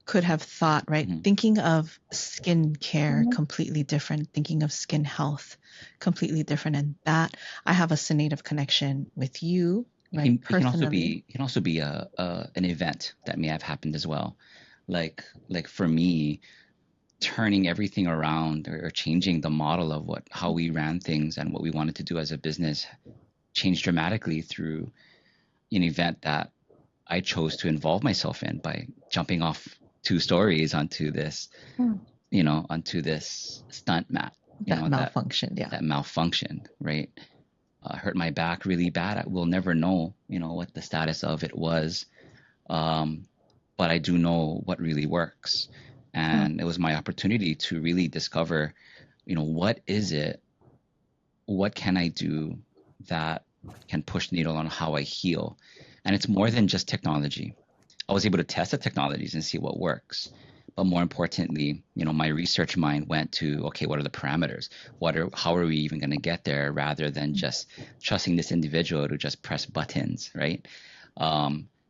could have thought, right? Thinking of skincare completely different, thinking of skin health completely different, and that I have a senative connection with you, right? It can Personally. also be an event that may have happened as well. Like for me, turning everything around or changing the model of how we ran things and what we wanted to do as a business changed dramatically through an event that I chose to involve myself in by jumping off 2 stories onto this, onto this stunt mat. That malfunctioned, yeah. That malfunctioned, right? Hurt my back really bad. We'll never know, what the status of it was. But I do know what really works. And it was my opportunity to really discover, what is it? What can I do that can push the needle on how I heal? And it's more than just technology. I was able to test the technologies and see what works. But more importantly, my research mind went to, okay, what are the parameters? How are we even going to get there rather than just trusting this individual to just press buttons, right?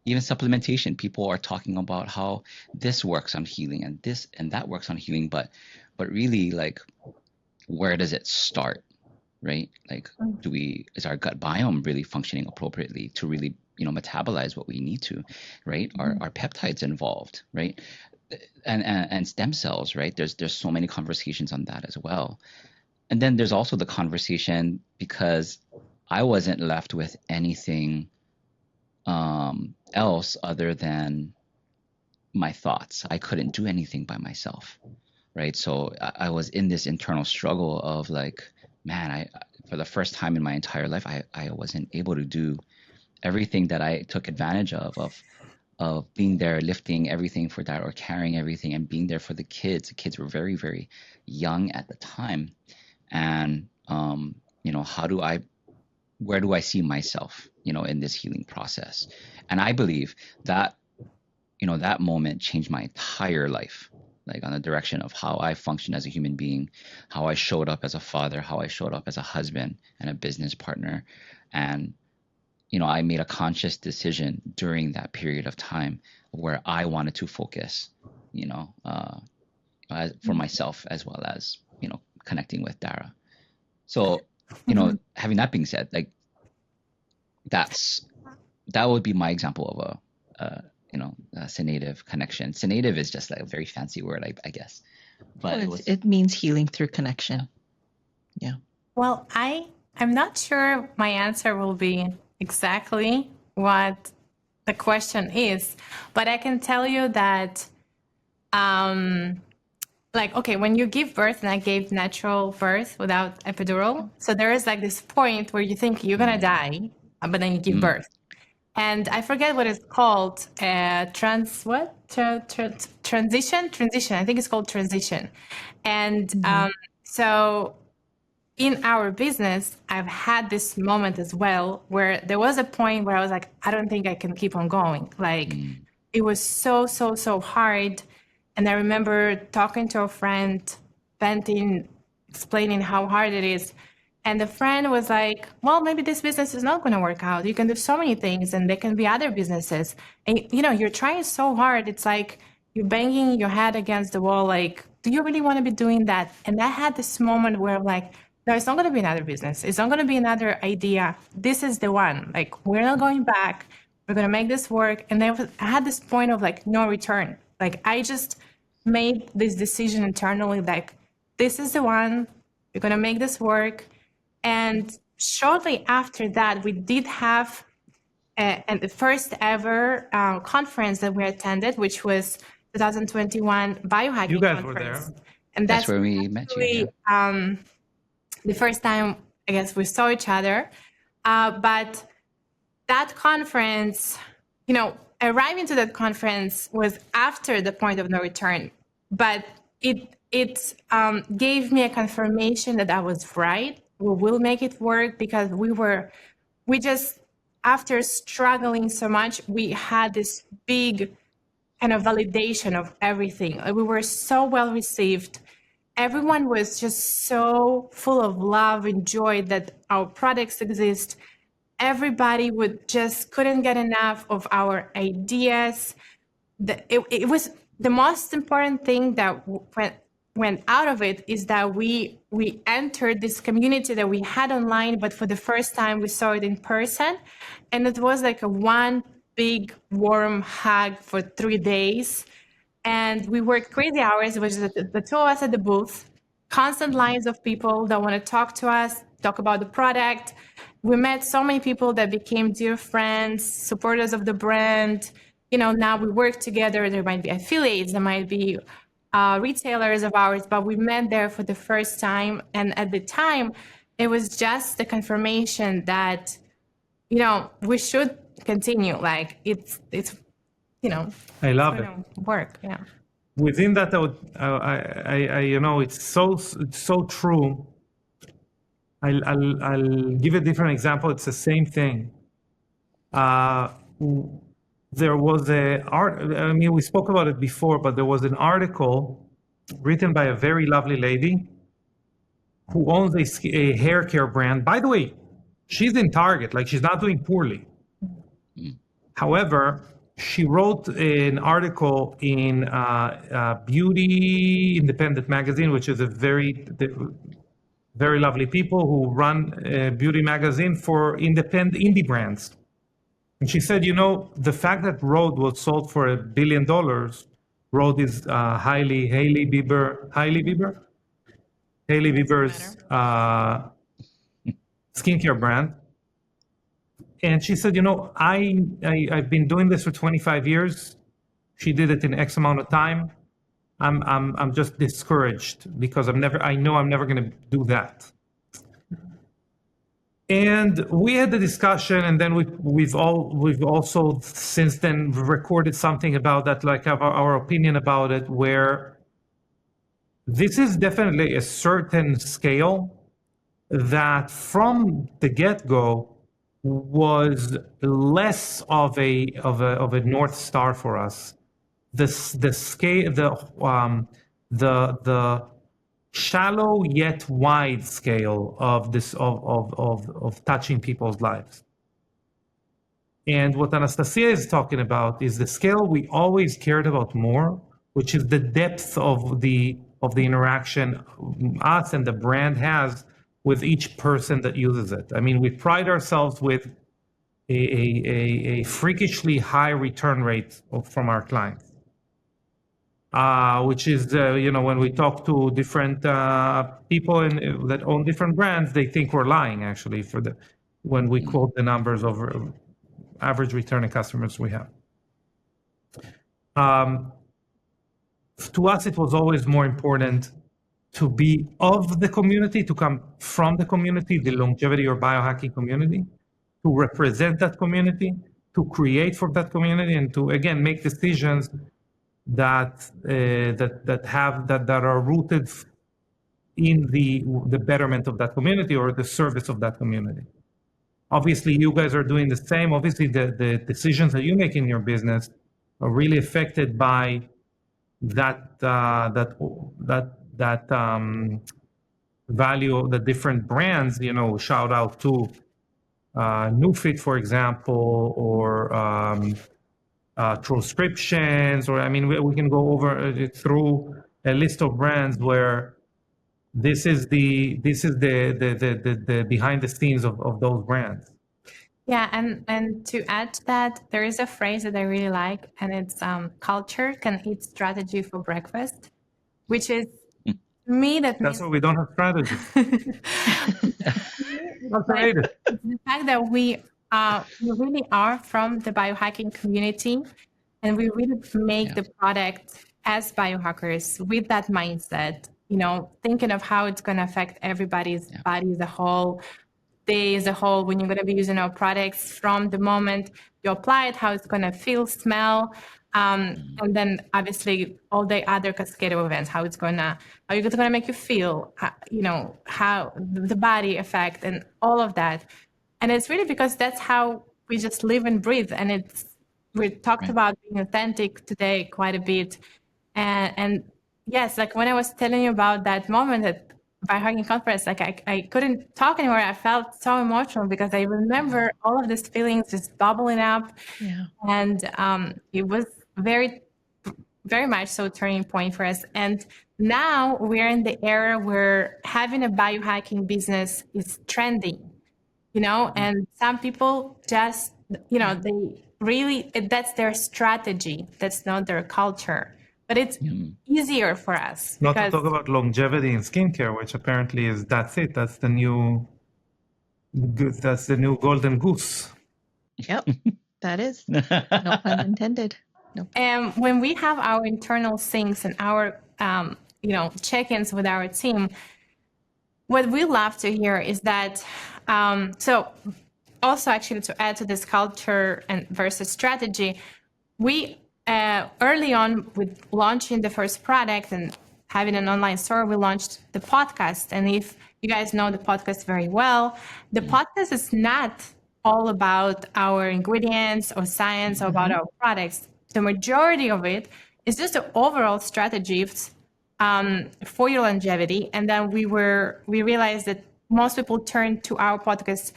Even supplementation, people are talking about how this works on healing and this and that works on healing, but really, like, where does it start, right? Like, is our gut biome really functioning appropriately to really, metabolize what we need to, right? Are peptides involved, right? And stem cells, right? There's so many conversations on that as well. And then there's also the conversation, because I wasn't left with anything else other than my thoughts. I couldn't do anything by myself, right? So I was in this internal struggle of like, man, for the first time in my entire life, I wasn't able to do everything that I took advantage of being there, lifting everything for that, or carrying everything and being there for the kids. The kids were very, very young at the time. And, where do I see myself, in this healing process? And I believe that, that moment changed my entire life, like on the direction of how I function as a human being, how I showed up as a father, how I showed up as a husband and a business partner. And, I made a conscious decision during that period of time where I wanted to focus, for myself, as well as, connecting with Dara. So, having that being said, like, that would be my example of a senative connection. Senative is just like a very fancy word, I guess. But it means healing through connection. Yeah. Well, I'm not sure my answer will be exactly what the question is, but I can tell you that, okay, when you give birth, and I gave natural birth without epidural, so there is like this point where you think you're gonna die, but then you give birth. And I forget what it's called, transition. I think it's called transition. And so in our business, I've had this moment as well, where there was a point where I was like, I don't think I can keep on going. Like, it was so hard. And I remember talking to a friend, venting, explaining how hard it is. And the friend was like, well, maybe this business is not going to work out. You can do so many things, and there can be other businesses. And, you're trying so hard. It's like you're banging your head against the wall. Like, do you really want to be doing that? And I had this moment where I'm like, no, it's not going to be another business. It's not going to be another idea. This is the one. Like, we're not going back. We're going to make this work. And then I had this point of like no return. Like, I just made this decision internally, like, this is the one. We're going to make this work. And shortly after that, we did have the first ever conference that we attended, which was 2021 biohacking You guys conference. were there. And That's where we met you. Yeah. The first time, I guess, we saw each other. But that conference, arriving to that conference was after the point of no return. But it gave me a confirmation that I was right. We will make it work, because we just, after struggling so much, we had this big kind of validation of everything. We were so well received. Everyone was just so full of love and joy that our products exist. Everybody couldn't get enough of our ideas. It was the most important thing that went out of it, is that we entered this community that we had online, but for the first time we saw it in person. And it was like one big warm hug for 3 days. And we worked crazy hours. It was just the two of us at the booth, constant lines of people that want to talk to us, talk about the product. We met so many people that became dear friends, supporters of the brand. Now we work together. There might be affiliates, there might be retailers of ours, but we met there for the first time. And at the time, it was just the confirmation that, we should continue. Like it's I love it. Work, yeah. Within that, it's so true. I'll give a different example. It's the same thing. There was we spoke about it before, but there was an article written by a very lovely lady who owns a hair care brand. By the way, she's in Target, like she's not doing poorly. However, she wrote an article in Beauty Independent magazine, which is a very lovely people who run a beauty magazine for indie brands. And she said, the fact that Rhode was sold for $1 billion, Rhode is Hailey Bieber's skincare brand. And she said, I've been doing this for 25 years. She did it in X amount of time. I'm just discouraged because I know I'm never going to do that. And we had the discussion, and then we've also since then recorded something about that, like our opinion about it, where this is definitely a certain scale that from the get-go was less of a North Star for us. The scale, the shallow yet wide scale of this of touching people's lives. And what Anastasia is talking about is the scale we always cared about more, which is the depth of the interaction us and the brand has with each person that uses it. I mean, we pride ourselves with a freakishly high return rate from our clients, which is, when we talk to different people that own different brands, they think we're lying, actually, when we quote the numbers of average returning customers we have. To us, it was always more important to be of the community, to come from the community, the longevity or biohacking community, to represent that community, to create for that community, and to, again, make decisions that are rooted in the betterment of that community or the service of that community. Obviously, you guys are doing the same. Obviously, the decisions that you make in your business are really affected by that value of the different brands. Shout out to NewFit, for example, or Transcriptions, or we can go over through a list of brands where this is the behind the scenes of those brands. Yeah, and to add to that, there is a phrase that I really like, and it's culture can eat strategy for breakfast, which is me that that's why we don't have strategy. The fact that we really are from the biohacking community, and we really make the product as biohackers with that mindset thinking of how it's going to affect everybody's body as a whole, day as a whole, when you're going to be using our products from the moment you apply it, how it's going to feel, smell, and then obviously all the other cascade of events, how it's going to make you feel, how the body effect and all of that. And it's really because that's how we just live and breathe. And we talked about being authentic today quite a bit. And yes, like when I was telling you about that moment at biohacking conference, like I couldn't talk anymore. I felt so emotional because I remember all of these feelings just bubbling up. Yeah. And it was very, very much so a turning point for us. And now we're in the era where having a biohacking business is trending, and some people just, they really, that's their strategy. That's not their culture. But it's easier for us. Not to talk about longevity in skincare, which apparently that's it. That's the new golden goose. Yep, that is. No pun intended. No. And when we have our internal things and our, check-ins with our team, what we love to hear is that, so also actually to add to this culture and versus strategy, we early on with launching the first product and having an online store, we launched the podcast. And if you guys know the podcast very well, the podcast is not all about our ingredients or science or about our products. The majority of it is just the overall strategies for your longevity. And then we realized that most people turn to our podcast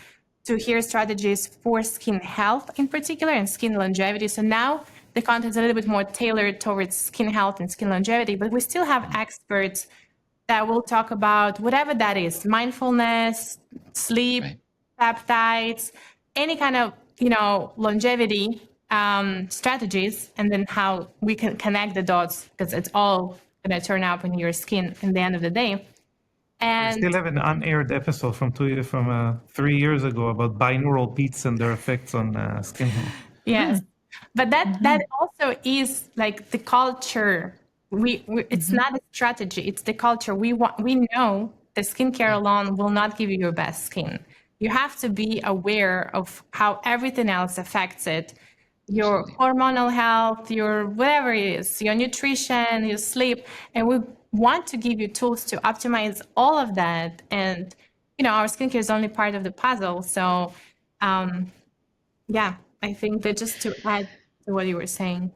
to hear strategies for skin health in particular and skin longevity. So now the content is a little bit more tailored towards skin health and skin longevity, but we still have experts that will talk about whatever that is, mindfulness, sleep, peptides, any kind of, longevity strategies, and then how we can connect the dots, because it's all going to turn up in your skin in the end of the day. And we still have an unaired episode from 3 years ago about binaural beats and their effects on skin health. Yes. But that also is like the culture. It's not a strategy, it's the culture. We know that skincare alone will not give you your best skin. You have to be aware of how everything else affects it. Your hormonal health, your whatever it is, your nutrition, your sleep. And we want to give you tools to optimize all of that. And, our skincare is only part of the puzzle. So, I think that just to add to what you were saying.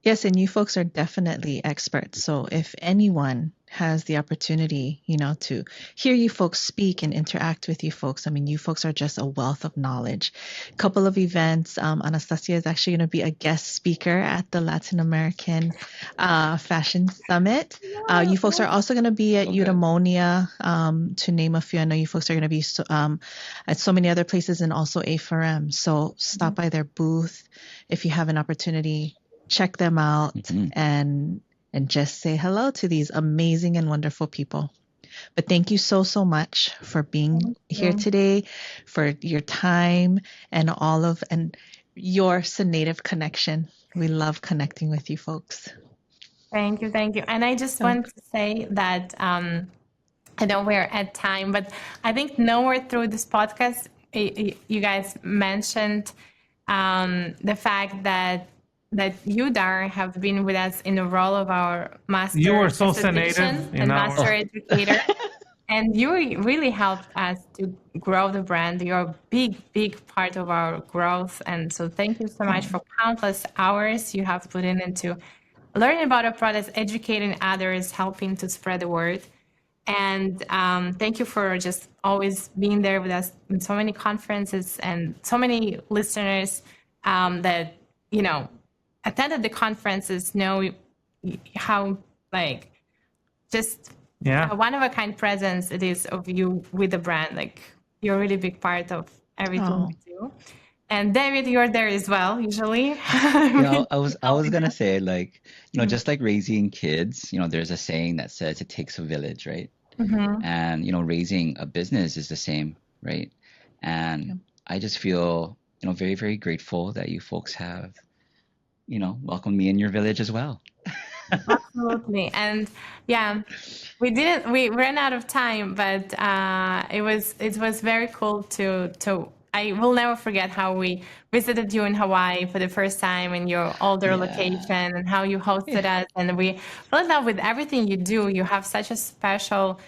Yes, and you folks are definitely experts. So if anyone has the opportunity, to hear you folks speak and interact with you folks, I mean, you folks are just a wealth of knowledge. A couple of events. Anastasia is actually going to be a guest speaker at the Latin American Fashion Summit. You folks are also going to be at Eudaimonia, to name a few. I know you folks are going to be at so many other places and also A4M. So stop by their booth if you have an opportunity. Check them out and just say hello to these amazing and wonderful people. But thank you so much for being here today, for your time and your native connection. We love connecting with you folks. Thank you. And I just want to say that I know we're at time, but I think nowhere through this podcast you guys mentioned the fact that you, Dar, have been with us in the role of our master. You were so native and master educator. And you really helped us to grow the brand. You're a big part of our growth. And so thank you so much for countless hours you have put into learning about our products, educating others, helping to spread the word. And thank you for just always being there with us in so many conferences and so many listeners that, attended the conferences, know how one of a kind presence it is of you with the brand. Like you're a really big part of everything we do. And David, you're there as well, usually. I was gonna say, just like raising kids, there's a saying that says it takes a village, right? And raising a business is the same, right? And I just feel very, very grateful that you folks have welcomed me in your village as well. Absolutely. And yeah, we ran out of time, but it was very cool to I will never forget how we visited you in Hawaii for the first time in your older location, and how you hosted us, and we fell in love with everything you do. You have such a special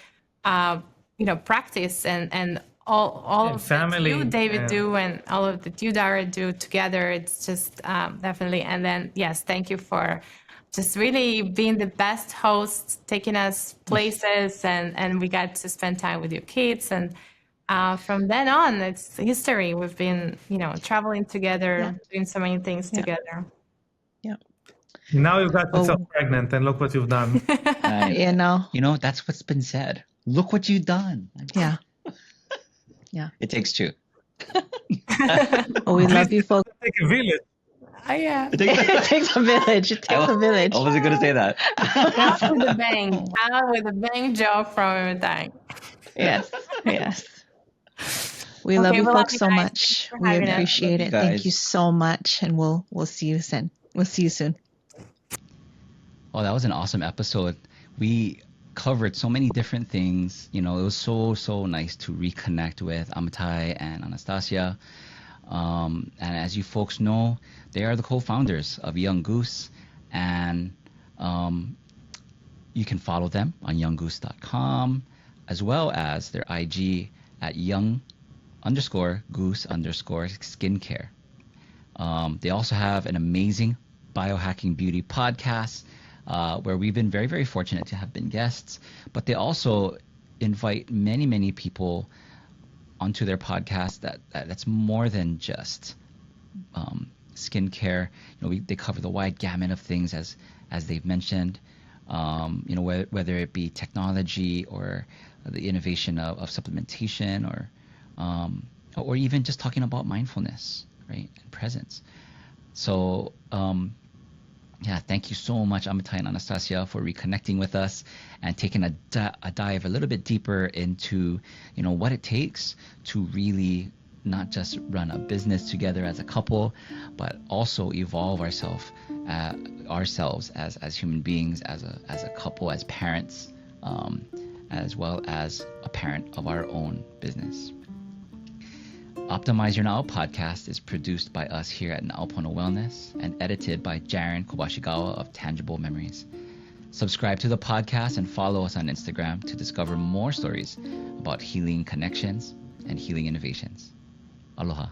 practice, and all And of that you, family. David, And do, and all of that you, Dara, do together. It's just definitely. And then, yes, thank you for just really being the best host, taking us places, and we got to spend time with your kids. And from then on, it's history. We've been, traveling together, doing so many things together. Yeah. now you got yourself pregnant, and look what you've done. You know. That's what's been said. Look what you've done. Yeah. Yeah. It takes two. Oh, we love you, folks. Take a village. Yeah. It takes a village. It takes a village. I wasn't going to say that. Out with a bang. Out with a bang joke from Amitay. Yes. Yes. We love you folks so much. We appreciate it. Thank you so much. And we'll see you soon. We'll see you soon. Oh, that was an awesome episode. We covered so many different things. It was so nice to reconnect with Amitay and Anastasia. And as you folks know, they are the co-founders of Young Goose, and you can follow them on younggoose.com, as well as their IG at young_goose_skincare. They also have an amazing biohacking beauty podcast, where we've been very, very fortunate to have been guests, but they also invite many people onto their podcast that's more than just skincare. They cover the wide gamut of things as they've mentioned, whether it be technology or the innovation of supplementation, or even just talking about mindfulness, right, and presence. So thank you so much, Amitay and Anastasia, for reconnecting with us and taking a dive a little bit deeper into, what it takes to really not just run a business together as a couple, but also evolve ourselves as human beings, as a couple, as parents, as well as a parent of our own business. Optimize Your Naʻau podcast is produced by us here at Naʻau Wellness and edited by Jaren Kobashigawa of Tangible Memories. Subscribe to the podcast and follow us on Instagram to discover more stories about healing connections and healing innovations. Aloha.